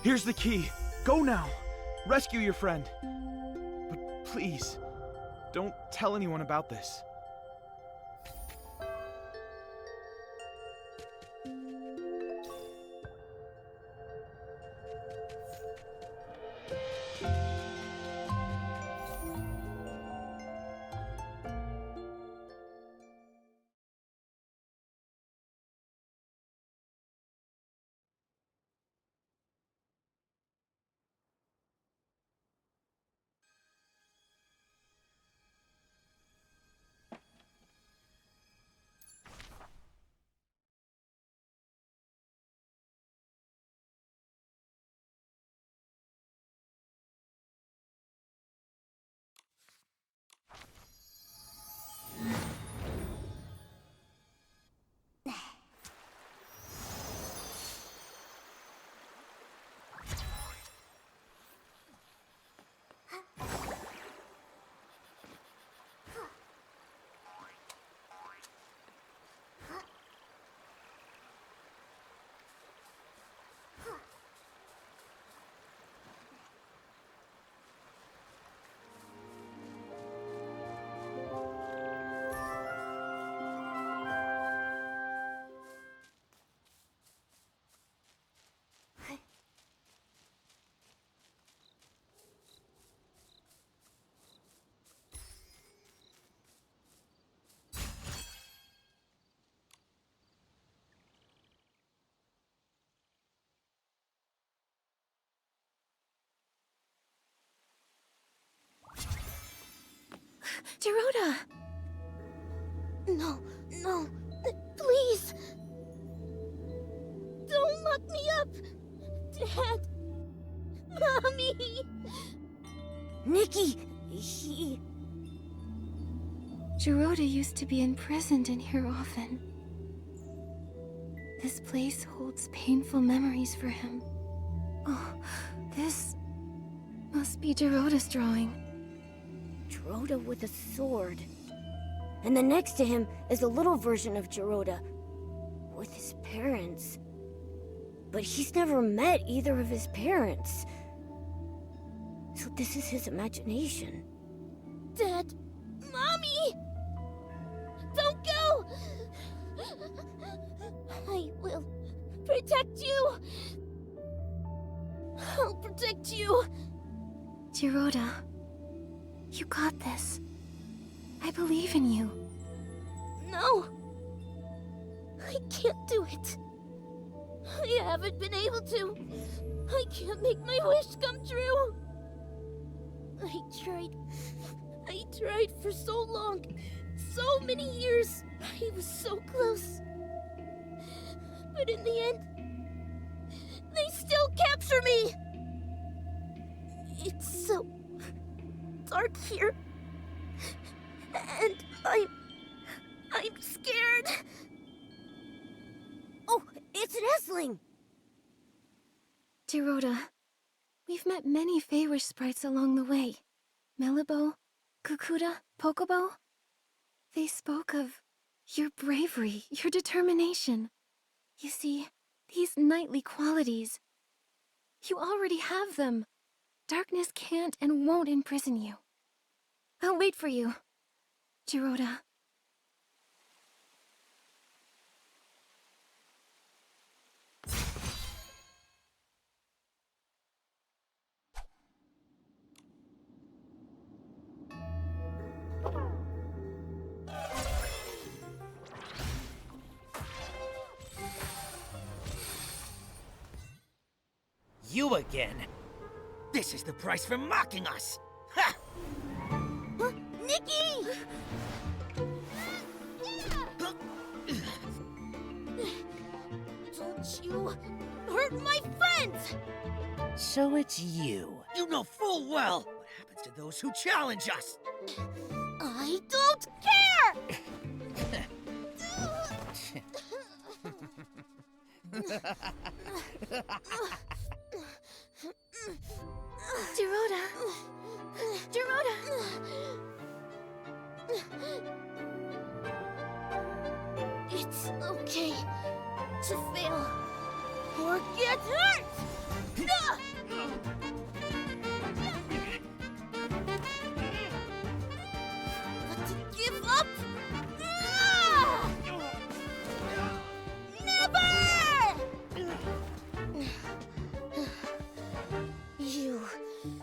Here's the key. Go now. Rescue your friend. But please, don't tell anyone about this. Dorota! No, no, please! Don't lock me up! Dad! Mommy! Nikki, he... Dorota used to be imprisoned in here often. This place holds painful memories for him. Oh, this must be Dorota's drawing. Dorota with a sword. And then next to him is a little version of Dorota with his parents. But he's never met either of his parents. So this is his imagination. Dad! Mommy! Don't go! I will protect you! I'll protect you! Dorota, you got this. I believe in you. No! I can't do it. I haven't been able to. I can't make my wish come true. I tried for so long. So many years. I was so close. But in the end, they still capture me. It's so dark here. And I'm scared. Oh, it's an Essling! Dorota, we've met many Feywish sprites along the way. Melibo, Kukuda, Pokobo. They spoke of your bravery, your determination. You see, these knightly qualities, you already have them. Darkness can't and won't imprison you. I'll wait for you, Dorota. You again. This is the price for mocking us. Ha! Nikki! Don't you hurt my friends! So it's you. You know full well what happens to those who challenge us. I don't care! Dorota! Dorota! It's okay to fail or get hurt! But to give up? Never! You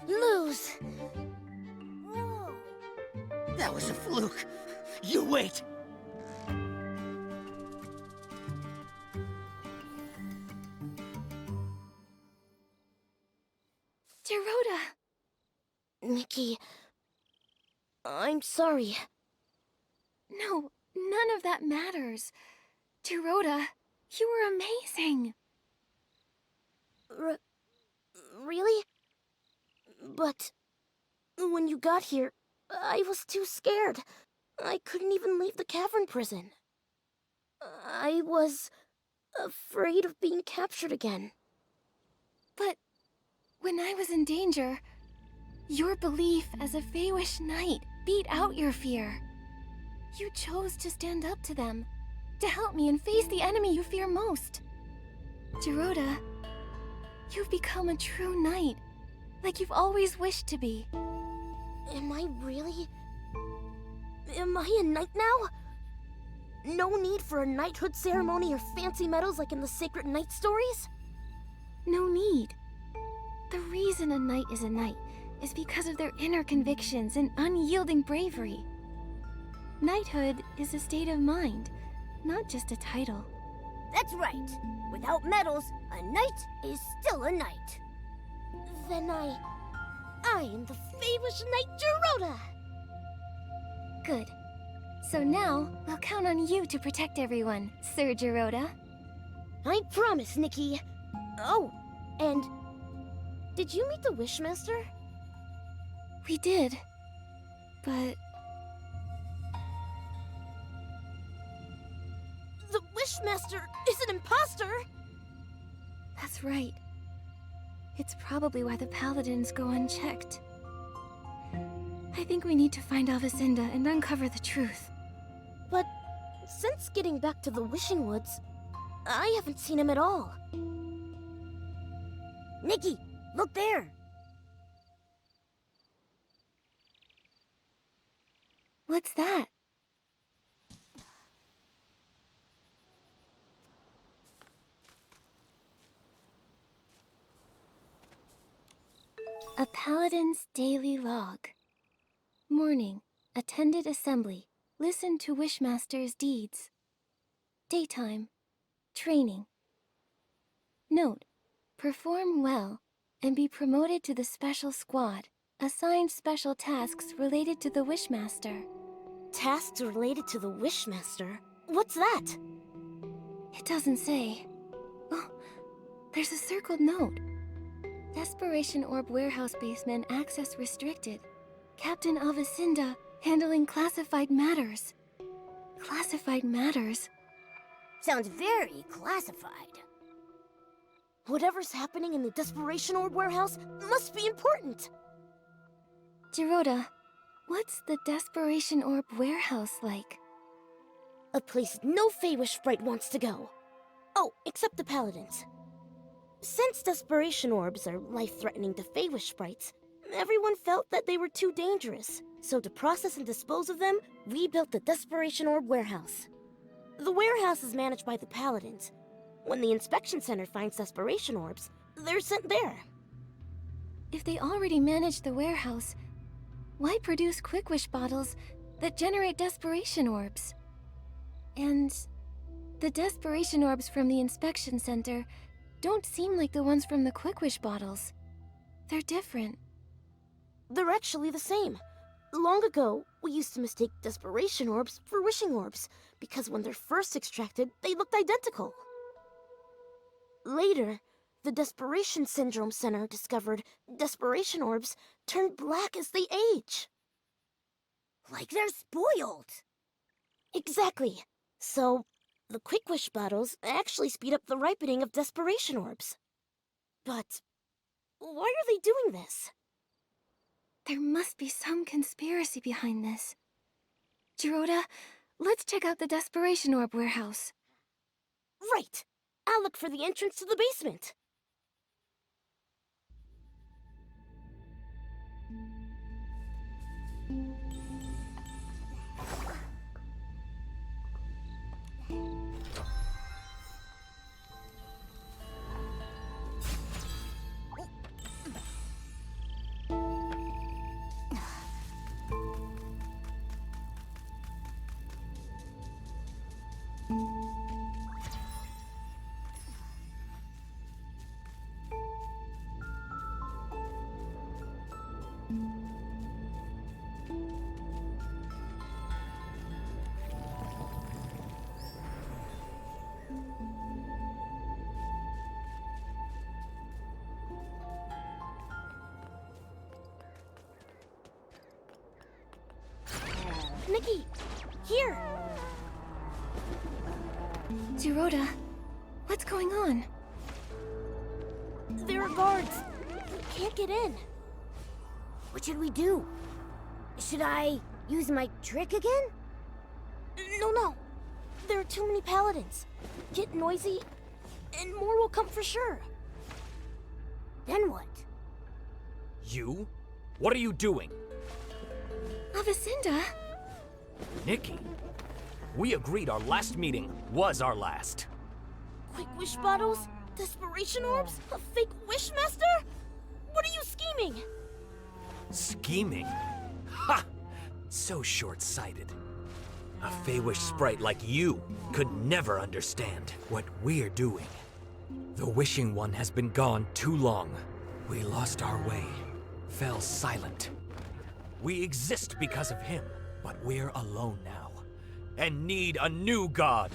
lose. That was a fluke. You wait. Dorota! Nikki, I'm sorry. No, none of that matters. Dorota, you were amazing. Really? But when you got here, I was too scared. I couldn't even leave the cavern prison. I was afraid of being captured again. But when I was in danger, your belief as a Feywish knight beat out your fear. You chose to stand up to them, to help me and face the enemy you fear most. Dorota, you've become a true knight, like you've always wished to be. Am I really? Am I a knight now? No need for a knighthood ceremony or fancy medals like in the sacred knight stories? No need. The reason a knight is a knight is because of their inner convictions and unyielding bravery. Knighthood is a state of mind, not just a title. That's right. Without medals, a knight is still a knight. Then I am the Feywish Knight Dorota! Good. So now, we'll count on you to protect everyone, Sir Dorota. I promise, Nikki. Oh, and did you meet the Wishmaster? We did. But the Wishmaster is an imposter! that's right. It's probably why the Paladins go unchecked. I think we need to find Alvacinda and uncover the truth. But since getting back to the Wishing Woods, I haven't seen him at all. Nikki, look there! What's that? A Paladin's Daily Log. Morning. Attended assembly. Listened to Wishmaster's deeds. Daytime. Training. Note. Perform well and be promoted to the special squad. Assigned special tasks related to the Wishmaster. Tasks related to the Wishmaster? What's that? It doesn't say. Oh, there's a circled note. Desperation Orb Warehouse Basement access restricted. Captain Alvacinda handling classified matters. Classified matters? Sounds very classified. Whatever's happening in the Desperation Orb Warehouse must be important. Dorota, what's the Desperation Orb Warehouse like? A place no Feywish sprite wants to go. Oh, except the Paladins. Since Desperation Orbs are life-threatening to Feywish sprites, everyone felt that they were too dangerous. So to process and dispose of them, we built the Desperation Orb Warehouse. The warehouse is managed by the Paladins. When the inspection center finds Desperation Orbs, they're sent there. If they already manage the warehouse, why produce Quick Wish bottles that generate Desperation Orbs? And the Desperation Orbs from the inspection center don't seem like the ones from the Quick Wish bottles. They're different. They're actually the same. Long ago, we used to mistake desperation orbs for wishing orbs, because when they're first extracted, they looked identical. Later, the Desperation Syndrome Center discovered desperation orbs turn black as they age. Like they're spoiled. Exactly. So, the Quick Wish bottles actually speed up the ripening of desperation orbs. But why are they doing this? There must be some conspiracy behind this. Jiroda, let's check out the Desperation Orb warehouse. Right! I'll look for the entrance to the basement. Nikki! Here! Jiroda, what's going on? There are guards. We can't get in. What should we do? Should I use my trick again? No. There are too many paladins. Get noisy, and more will come for sure. Then what? You? What are you doing? Avacinda? Nikki, we agreed our last meeting was our last. Quick wish bottles? Desperation orbs? A fake wishmaster? What are you scheming? Scheming? Ha! So short-sighted. A Feywish sprite like you could never understand what we're doing. The Wishing One has been gone too long. We lost our way, fell silent. We exist because of him, but we're alone now, and need a new god.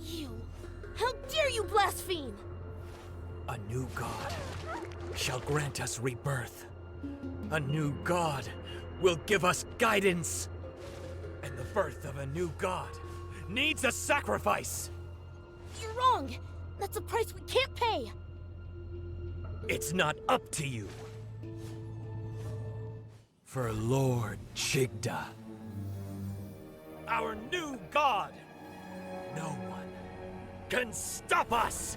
You! How dare you blaspheme! A new god shall grant us rebirth. A new god will give us guidance. And the birth of a new god needs a sacrifice. You're wrong! That's a price we can't pay! It's not up to you. For Lord Chigda, our new god, no one can stop us!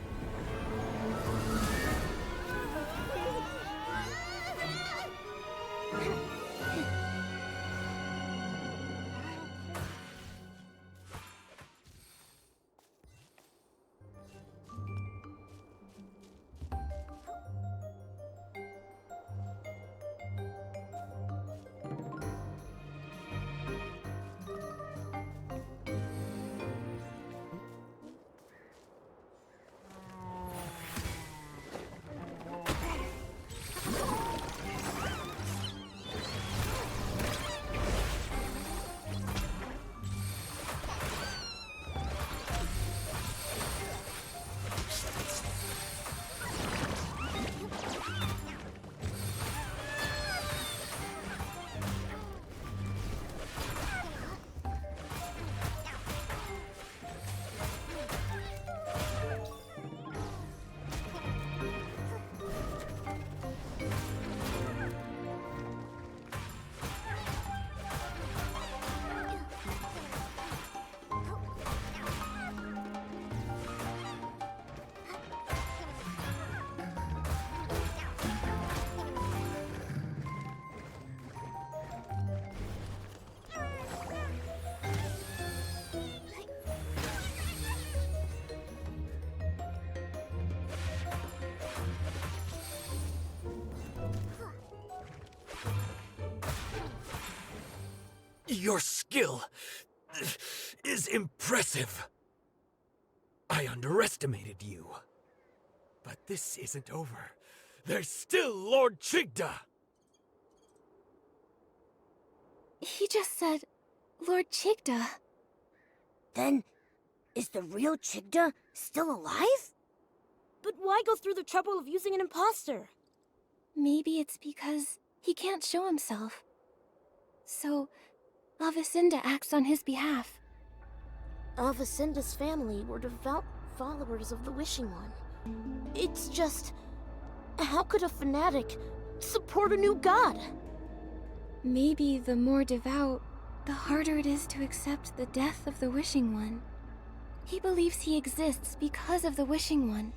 Your skill is impressive. I underestimated you. But this isn't over. There's still Lord Chigda! He just said, Lord Chigda. Then, is the real Chigda still alive? But why go through the trouble of using an imposter? Maybe it's because he can't show himself. So, Avicinda acts on his behalf. Avicinda's family were devout followers of the Wishing One. It's just... how could a fanatic support a new god? Maybe the more devout, the harder it is to accept the death of the Wishing One. He believes he exists because of the Wishing One.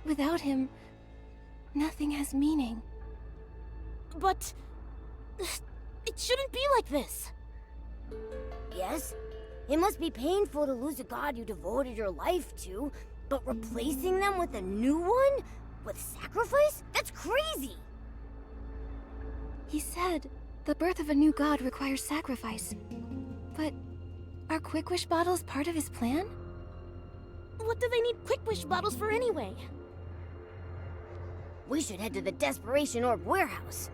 Without him, nothing has meaning. But... it shouldn't be like this. Yes, it must be painful to lose a god you devoted your life to, but replacing them with a new one? With sacrifice? That's crazy! He said the birth of a new god requires sacrifice. But are Quick Wish bottles part of his plan? What do they need Quick Wish bottles for anyway? We should head to the Desperation Orb warehouse.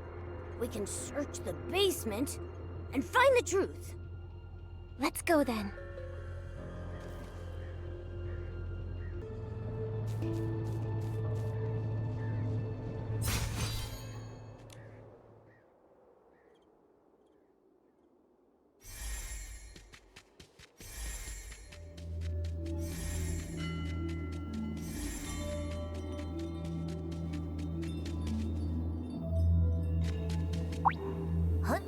We can search the basement and find the truth. Let's go then. Huh?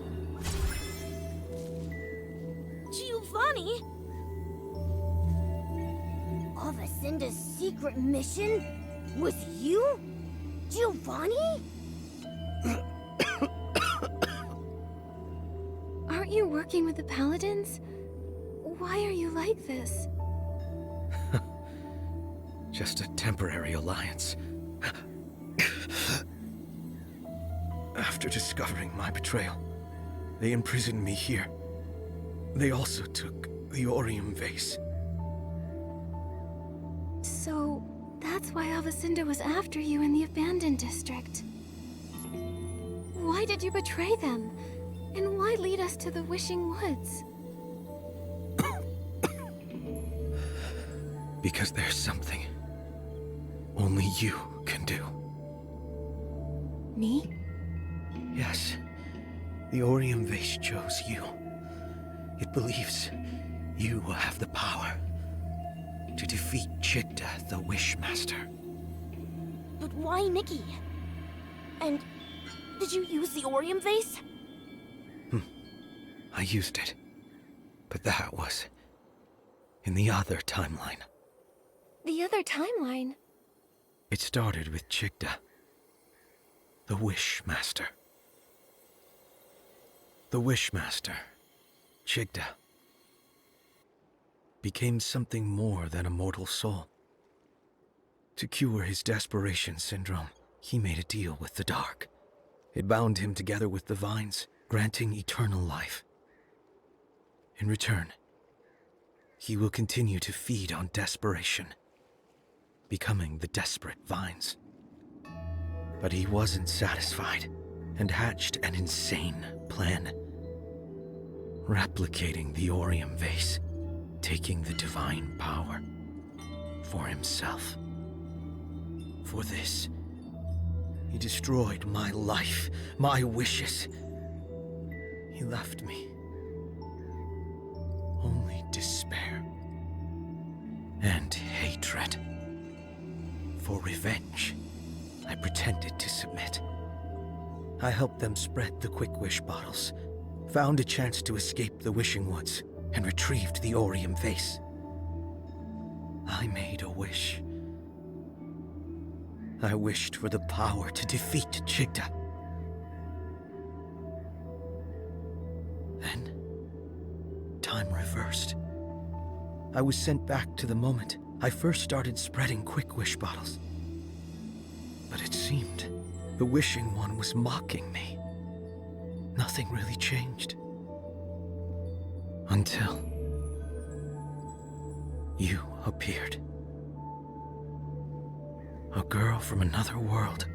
Giovanni? Avicinda's secret mission was you? Giovanni? Aren't you working with the Paladins? Why are you like this? Just a temporary alliance. After discovering my betrayal, they imprisoned me here. They also took the Orium vase. So, that's why Avicinda was after you in the abandoned district. Why did you betray them? And why lead us to the Wishing Woods? Because there's something only you can do. Me? Yes. The Orium vase chose you. It believes you will have the power to defeat Chigda, the Wishmaster. But why Nikki? And did you use the Orium vase? I used it. But that was in the other timeline. The other timeline? It started with Chigda, the Wishmaster. The Wishmaster, Chigda, became something more than a mortal soul. To cure his desperation syndrome, he made a deal with the dark. It bound him together with the vines, granting eternal life. In return, he will continue to feed on desperation, becoming the desperate vines. But he wasn't satisfied and hatched an insane plan. Replicating the Orium vase, taking the divine power for himself. For this, he destroyed my life, my wishes. He left me only despair and hatred. For revenge, I pretended to submit. I helped them spread the Quick Wish bottles, found a chance to escape the Wishing Woods, and retrieved the Orium vase. I made a wish. I wished for the power to defeat Chigda. Then, time reversed. I was sent back to the moment I first started spreading Quick Wish bottles. But it seemed the Wishing One was mocking me. Nothing really changed. Until you appeared. A girl from another world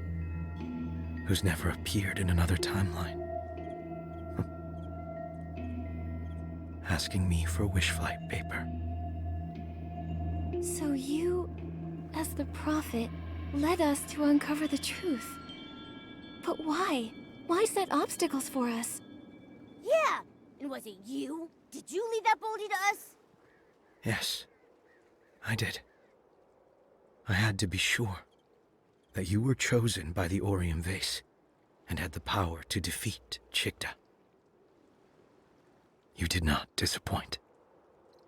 who's never appeared in another timeline. Asking me for wish flight paper. So you, as the prophet, led us to uncover the truth. But why? Why set obstacles for us? Yeah! And was it you? Did you leave that boulder to us? Yes, I did. I had to be sure that you were chosen by the Orium Vase and had the power to defeat Chigda. You did not disappoint.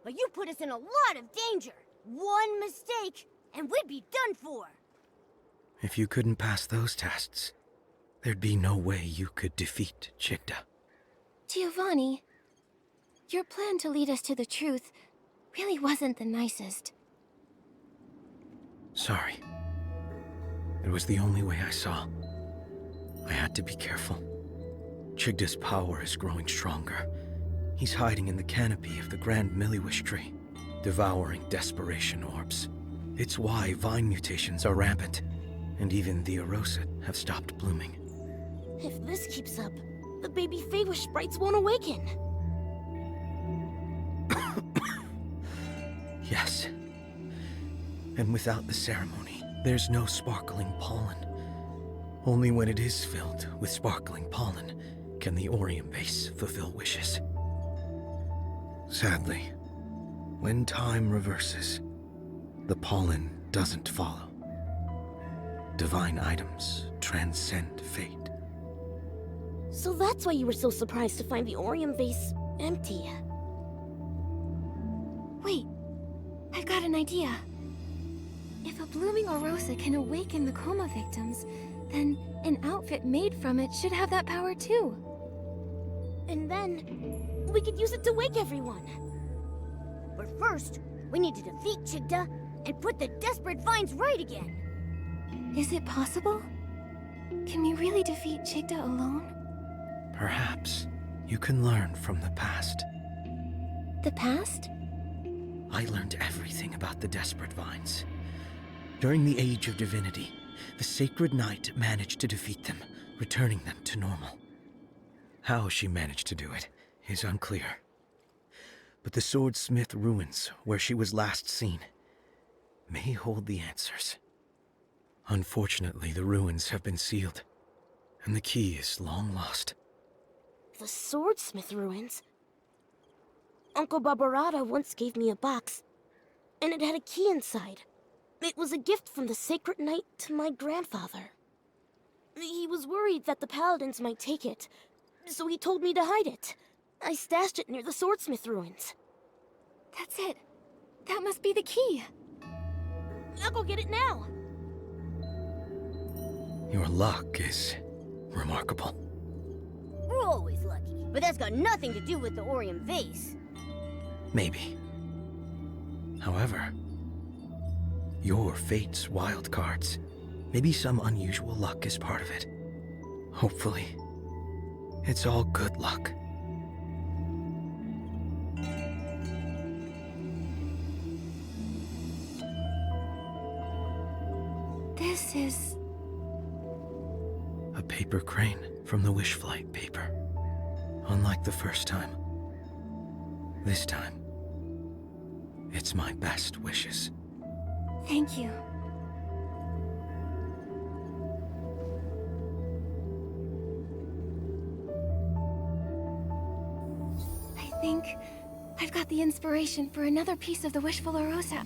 But you put us in a lot of danger. One mistake, and we'd be done for. If you couldn't pass those tests, there'd be no way you could defeat Chigda. Giovanni, your plan to lead us to the truth really wasn't the nicest. Sorry. It was the only way I saw. I had to be careful. Chigda's power is growing stronger. He's hiding in the canopy of the Grand Milliwish tree, devouring desperation orbs. It's why vine mutations are rampant, and even the Arosid have stopped blooming. If this keeps up, the baby Feywish sprites won't awaken. Yes. And without the ceremony, there's no sparkling pollen. Only when it is filled with sparkling pollen can the Orium Base fulfill wishes. Sadly, when time reverses, the pollen doesn't follow. Divine items transcend fate. So that's why you were so surprised to find the Orium Vase empty. Wait, I've got an idea. If a blooming Orosa can awaken the coma victims, then an outfit made from it should have that power too. And then we could use it to wake everyone. But first, we need to defeat Chigda and put the desperate vines right again. Is it possible? Can we really defeat Chigda alone? Perhaps you can learn from the past. The past? I learned everything about the desperate vines. During the Age of Divinity, the Sacred Knight managed to defeat them, returning them to normal. How she managed to do it is unclear. But the Swordsmith ruins, where she was last seen, may hold the answers. Unfortunately, the ruins have been sealed, and the key is long lost. The Swordsmith ruins? Uncle Barbarata once gave me a box, and it had a key inside. It was a gift from the Sacred Knight to my grandfather. He was worried that the Paladins might take it, so he told me to hide it. I stashed it near the Swordsmith ruins. That's it. That must be the key. I'll go get it now. Your luck is remarkable. We're always lucky, but that's got nothing to do with the Orium Vase. Maybe. However, your fate's wild cards. Maybe some unusual luck is part of it. Hopefully, it's all good luck. This is... a paper crane from the wish flight paper. Unlike the first time, this time, it's my best wishes. Thank you. I think I've got the inspiration for another piece of the Wishful Orosa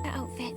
outfit.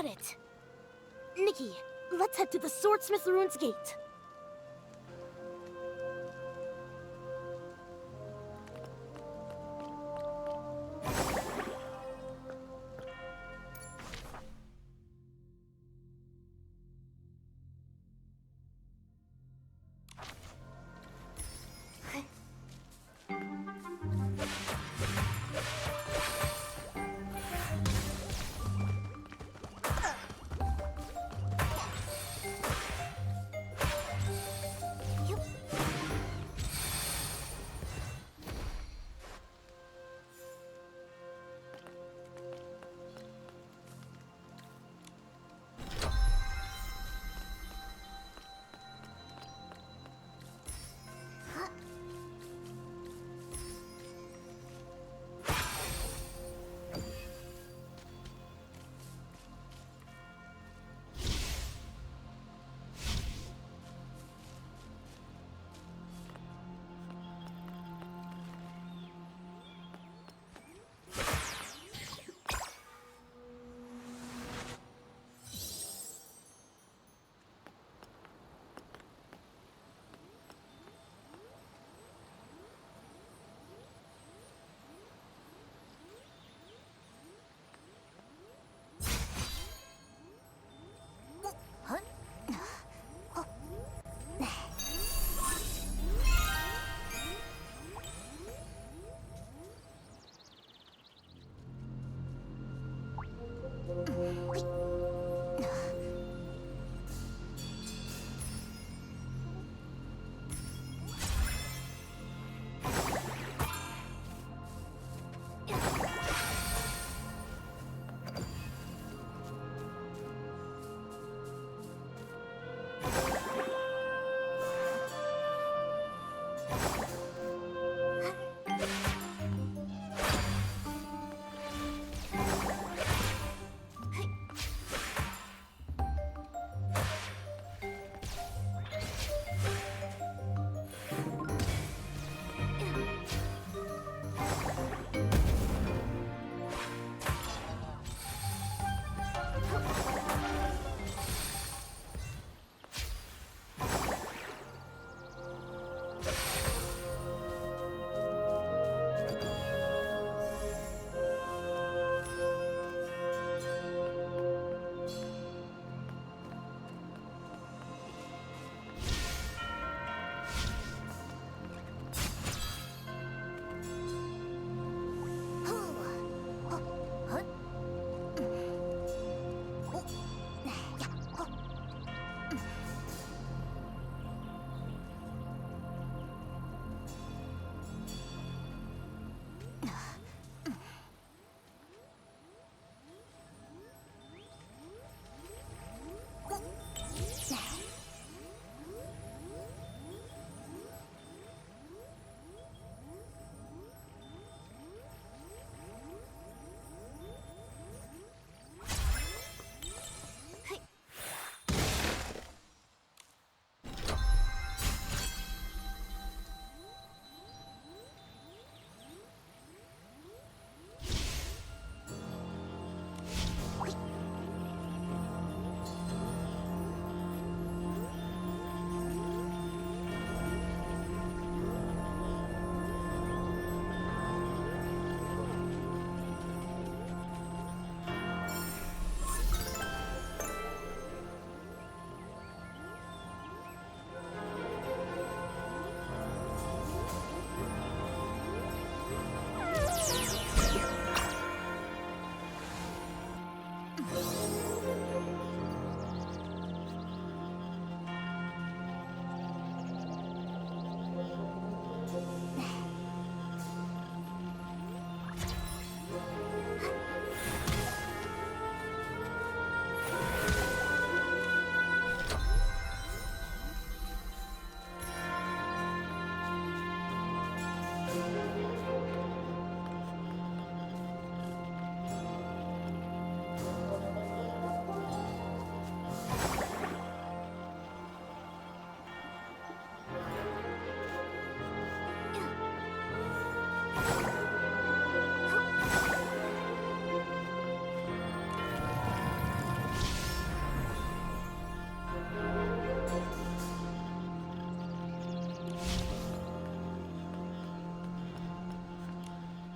Got it. Nikki, let's head to the Swordsmith Ruins Gate.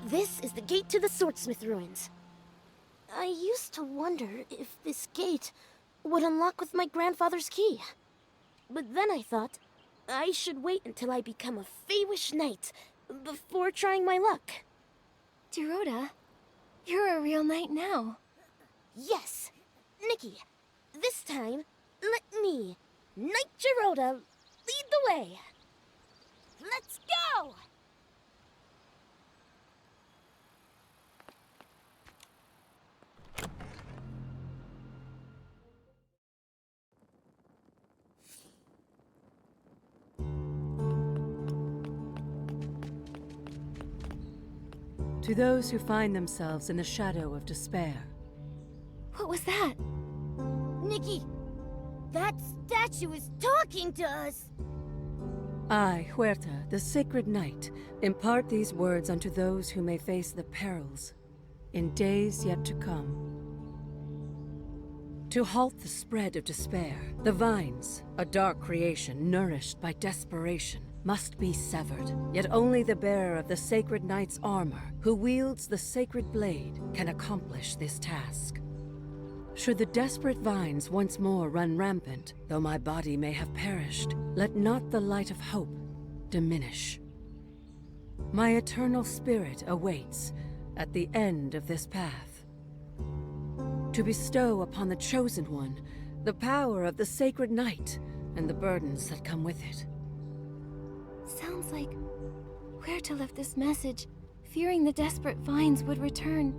This is the gate to the Swordsmith Ruins. I used to wonder if this gate would unlock with my grandfather's key. But then I thought I should wait until I become a Feywish knight before trying my luck. Dorota, you're a real knight now. Yes, Nikki, this time, let me, Knight Dorota, lead the way. Let's go! To those who find themselves in the shadow of despair. What was that? Nikki, that statue is talking to us. I, Huerta, the Sacred Knight, impart these words unto those who may face the perils in days yet to come. To halt the spread of despair, the vines, a dark creation nourished by desperation, must be severed. Yet only the bearer of the Sacred Knight's armor, who wields the sacred blade, can accomplish this task. Should the desperate vines once more run rampant, though my body may have perished, let not the light of hope diminish. My eternal spirit awaits at the end of this path, to bestow upon the Chosen One the power of the Sacred Knight and the burdens that come with it. Sounds like Huerta left this message, fearing the desperate vines would return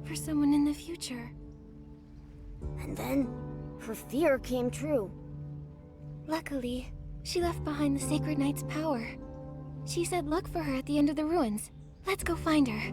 for someone in the future. And then, her fear came true. Luckily, she left behind the Sacred Knight's power. She said look for her at the end of the ruins. Let's go find her.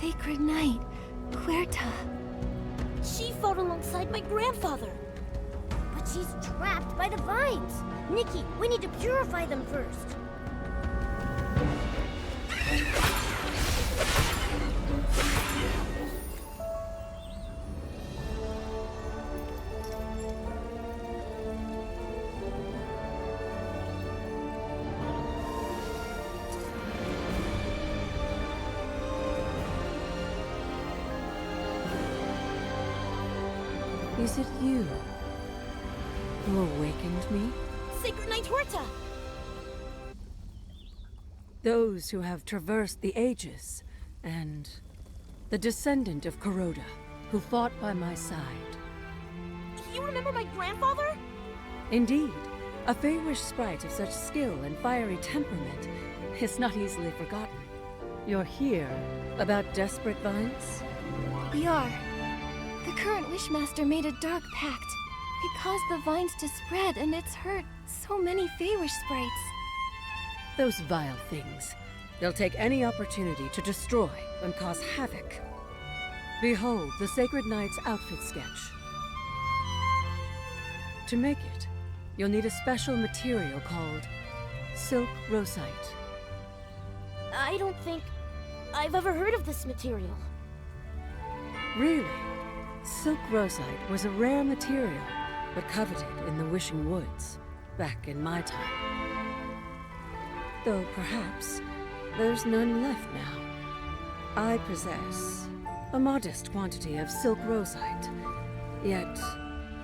Sacred Knight, Huerta. She fought alongside my grandfather. But she's trapped by the vines. Nikki, we need to purify them first. Is it you who awakened me? Sacred Knight Huerta! Those who have traversed the ages, and the descendant of Kuroda, who fought by my side. You remember my grandfather? Indeed, a Feywish sprite of such skill and fiery temperament is not easily forgotten. You're here about desperate vines? We are. The current Wishmaster made a dark pact. It caused the vines to spread, and it's hurt so many Feywish sprites. Those vile things. They'll take any opportunity to destroy and cause havoc. Behold the Sacred Knight's outfit sketch. To make it, you'll need a special material called silk rosite. I don't think I've ever heard of this material. Really? Silk rosite was a rare material, but coveted in the Wishing Woods, back in my time. Though perhaps there's none left now. I possess a modest quantity of silk rosite, yet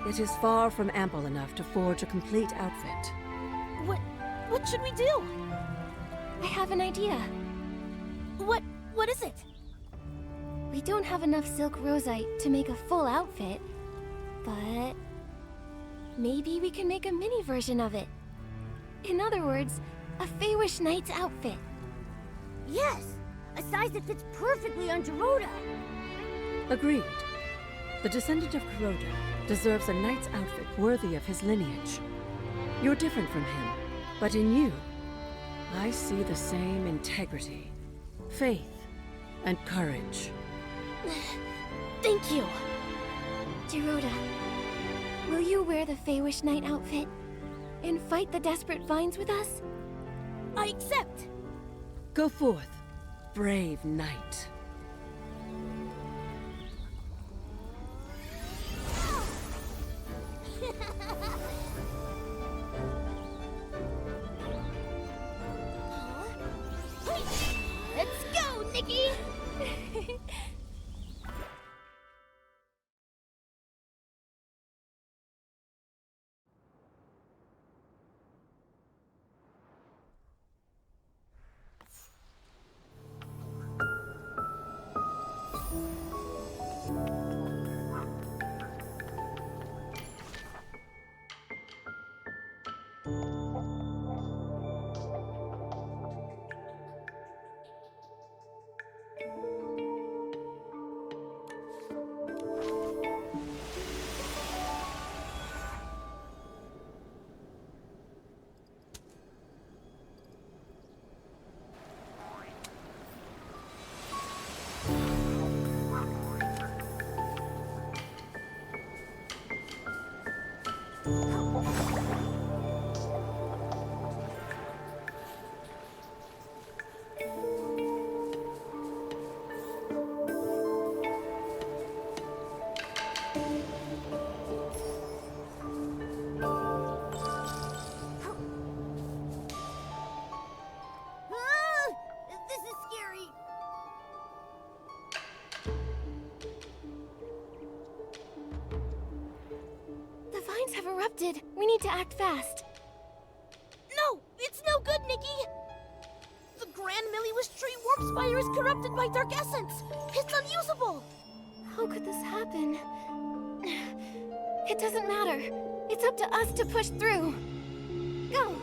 it is far from ample enough to forge a complete outfit. What should we do? I have an idea. What is it? We don't have enough silk rosite to make a full outfit, but maybe we can make a mini version of it. In other words, a Feywish Knight's outfit. Yes! A size that fits perfectly on Geroda. Agreed. The descendant of Kuroda deserves a knight's outfit worthy of his lineage. You're different from him, but in you, I see the same integrity, faith, and courage. Thank you. Geroda, will you wear the Feywish Knight outfit and fight the desperate vines with us? I accept. Go forth, brave knight. Let's go, Nikki! Have erupted. We need to act fast. No! It's no good, Nikki! The Grand Milliwish Tree Warp Spire is corrupted by Dark Essence! It's unusable! How could this happen? It doesn't matter. It's up to us to push through. Go!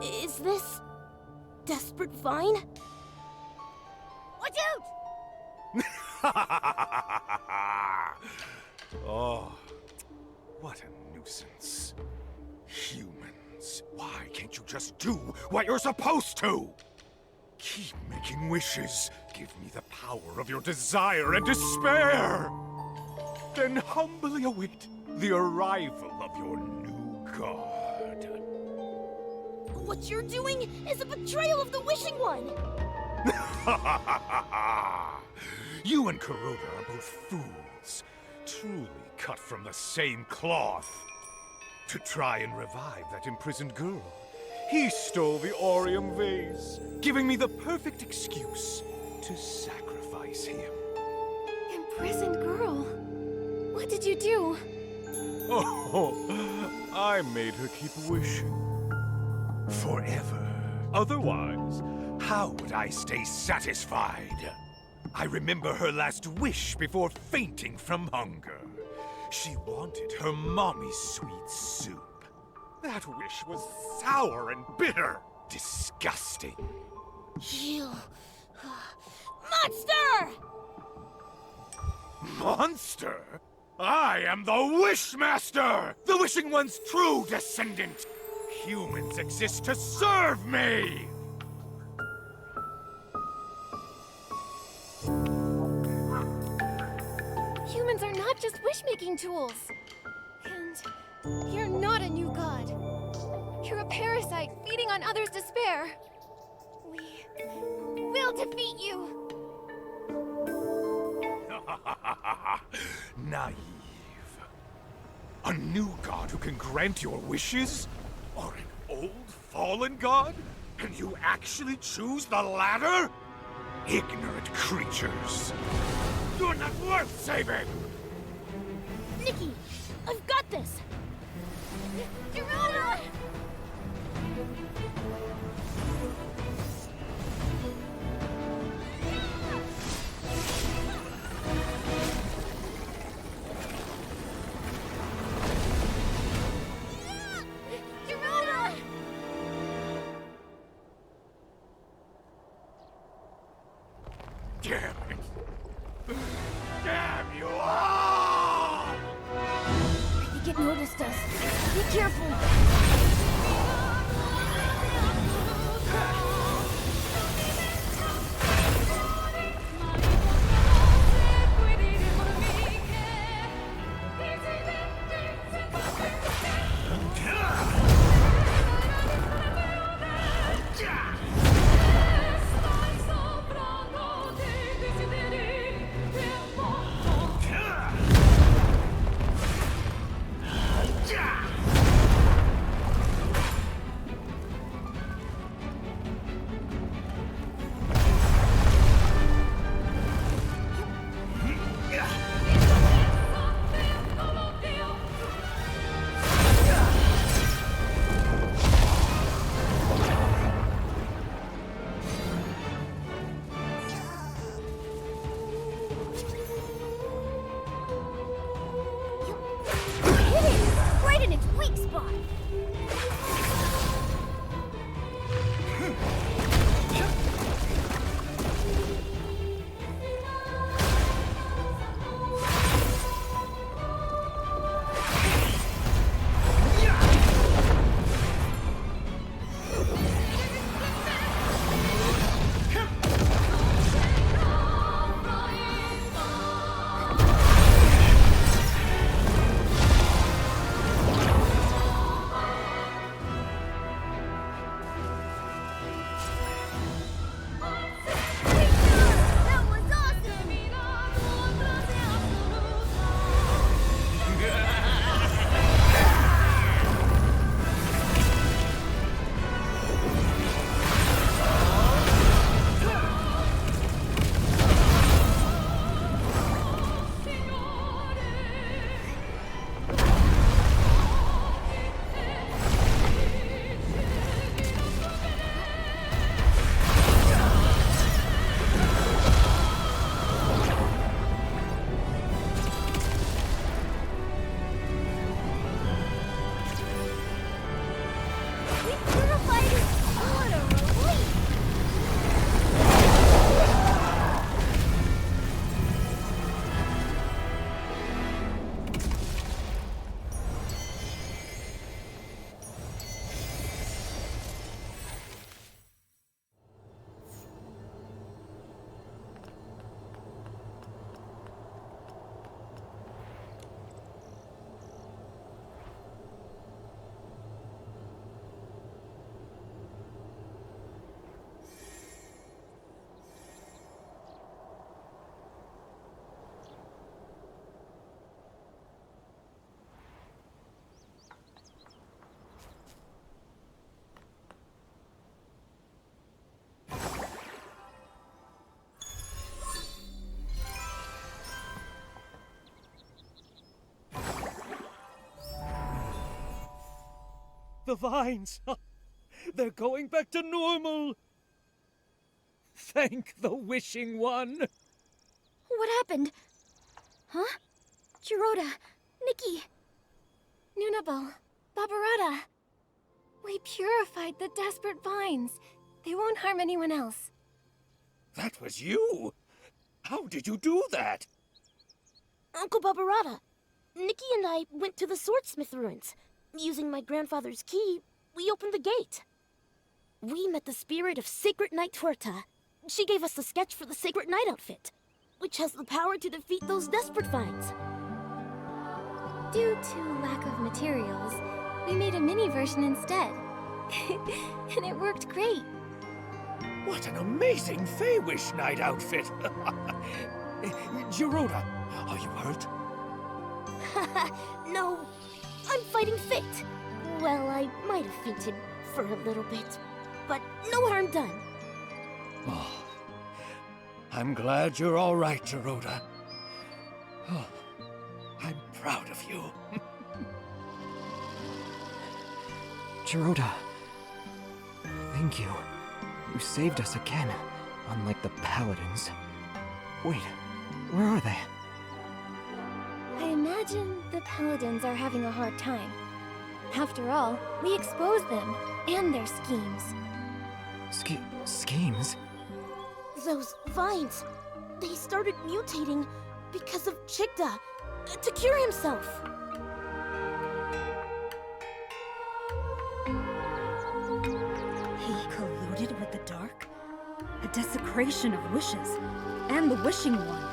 Is this Desperate Vine? Watch out! Oh, what a nuisance. Humans, why can't you just do what you're supposed to? Keep making wishes. Give me the power of your desire and despair. Then humbly await the arrival of your new god. What you're doing is a betrayal of the Wishing One! You and Kuroda are both fools, truly cut from the same cloth. To try and revive that imprisoned girl, he stole the Aureum vase, giving me the perfect excuse to sacrifice him. Imprisoned girl? What did you do? Oh, I made her keep wishing. Forever. Otherwise, how would I stay satisfied? I remember her last wish before fainting from hunger. She wanted her mommy's sweet soup. That wish was sour and bitter. Disgusting. You... Monster! Monster? I am the Wishmaster! The Wishing One's true descendant! Humans exist to serve me! Humans are not just wish-making tools. And you're not a new god. You're a parasite feeding on others' despair. We will defeat you. Naive. A new god who can grant your wishes? Or an old fallen god? And you actually choose the latter? Ignorant creatures. You're not worth saving! Nikki, I've got this! Gerona! Gerona! Damn it! Damn you all! I think it noticed us. Be careful! The vines! They're going back to normal! Thank the Wishing One! What happened? Huh? Jiroda, Nikki, Nunabal, Babarada. We purified the desperate vines. They won't harm anyone else. That was you? How did you do that? Uncle Babarada, Nikki and I went to the swordsmith ruins. Using my grandfather's key, we opened the gate. We met the spirit of Sacred Knight Huerta. She gave us the sketch for the Sacred Knight outfit, which has the power to defeat those desperate vines. Due to lack of materials, we made a mini version instead. And it worked great. What an amazing Feywish Knight outfit! Jiroda, are you hurt? No, I'm fighting fit. Well, I might have fainted for a little bit, but no harm done. Oh, I'm glad you're all right, Jiroda. Oh, I'm proud of you. Jiroda, thank you. You saved us again, unlike the Paladins. Wait, where are they? I imagine the Paladins are having a hard time. After all, we exposed them and their schemes. Schemes? Those vines, they started mutating because of Chigda to cure himself. He colluded with the dark? A desecration of wishes, and the Wishing One.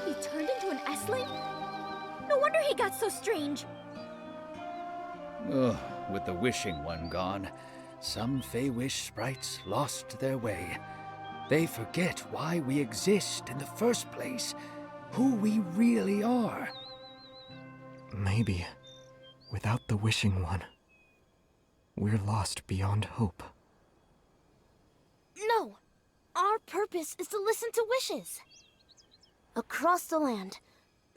He turned into an S-ling? No wonder he got so strange. Ugh, with the Wishing One gone, some Fey-Wish sprites lost their way. They forget why we exist in the first place, who we really are. Maybe, without the Wishing One, we're lost beyond hope. No! Our purpose is to listen to wishes. Across the land,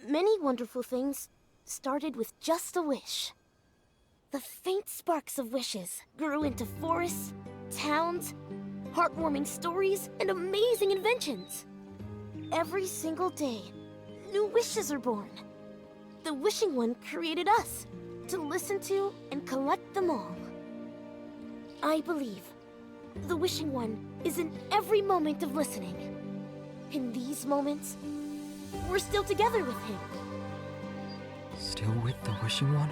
many wonderful things started with just a wish. The faint sparks of wishes grew into forests, towns, heartwarming stories, and amazing inventions. Every single day, new wishes are born. The Wishing One created us to listen to and collect them all. I believe the Wishing One is in every moment of listening. In these moments, we're still together with him. Still with the Wishing One?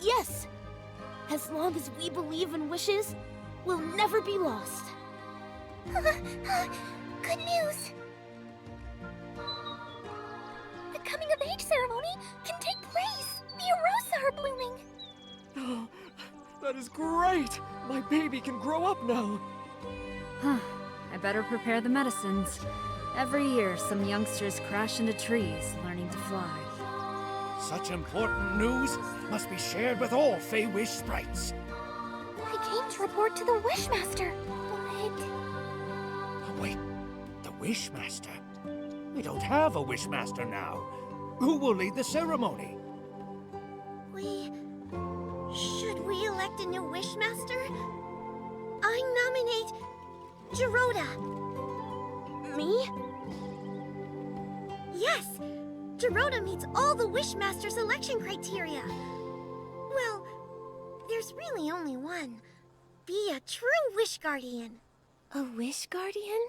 Yes! As long as we believe in wishes, we'll never be lost. Good news! The coming-of-age ceremony can take place! The Arosa are blooming! Oh, that is great! My baby can grow up now! Huh. I better prepare the medicines. Every year, some youngsters crash into trees, learning to fly. Such important news must be shared with all Fey-Wish sprites. I came to report to the Wishmaster, but... Wait, the Wishmaster? We don't have a Wishmaster now. Who will lead the ceremony? Should we elect a new Wishmaster? I nominate... Geroda. Me? Yes! Geroda meets all the Wishmaster selection criteria. Well, there's really only one. Be a true Wish Guardian. A Wish Guardian?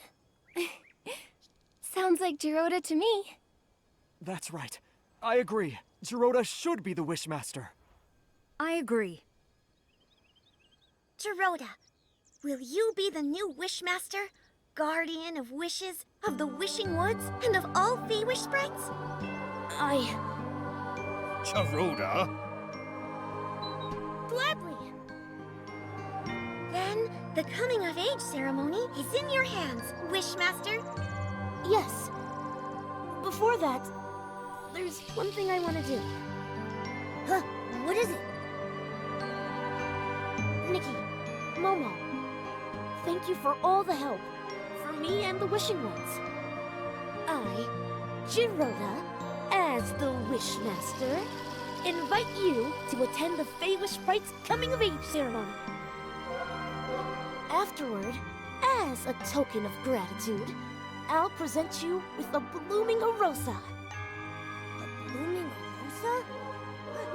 Sounds like Geroda to me. That's right. I agree. Geroda should be the Wishmaster. I agree. Geroda, will you be the new Wishmaster? Guardian of wishes, of the Wishing Woods, and of all Fey-Wish sprites? Geroda? Gladly. Then, the coming-of-age ceremony is in your hands, Wishmaster. Yes. Before that, there's one thing I want to do. Huh? What is it? Nikki, Momo, thank you for all the help. For me and the Wishing Ones. I, Geroda, as the Wishmaster, invite you to attend the Fey-Wish Sprite's coming-of-age ceremony. Afterward, as a token of gratitude, I'll present you with a blooming Arosa. A blooming Arosa?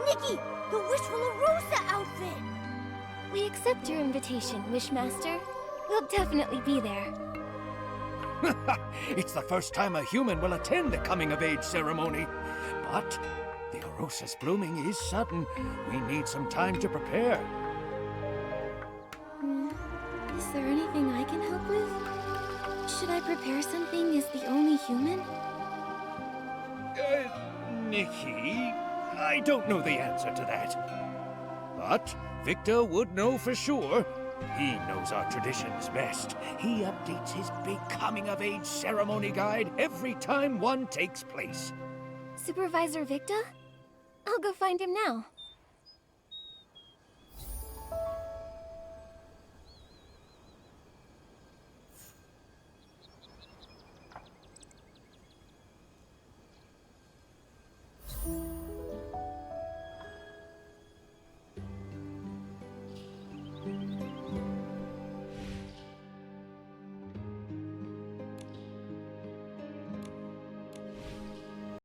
Nikki, the Wishful Arosa outfit! We accept your invitation, Wishmaster. We'll definitely be there. It's the first time a human will attend the coming-of-age ceremony. But the Arosa's blooming is sudden. We need some time to prepare. Is there anything I can help with? Should I prepare something as the only human? Nikki, I don't know the answer to that. But Victor would know for sure. He knows our traditions best. He updates his big coming-of-age ceremony guide every time one takes place. Supervisor Victor? I'll go find him now.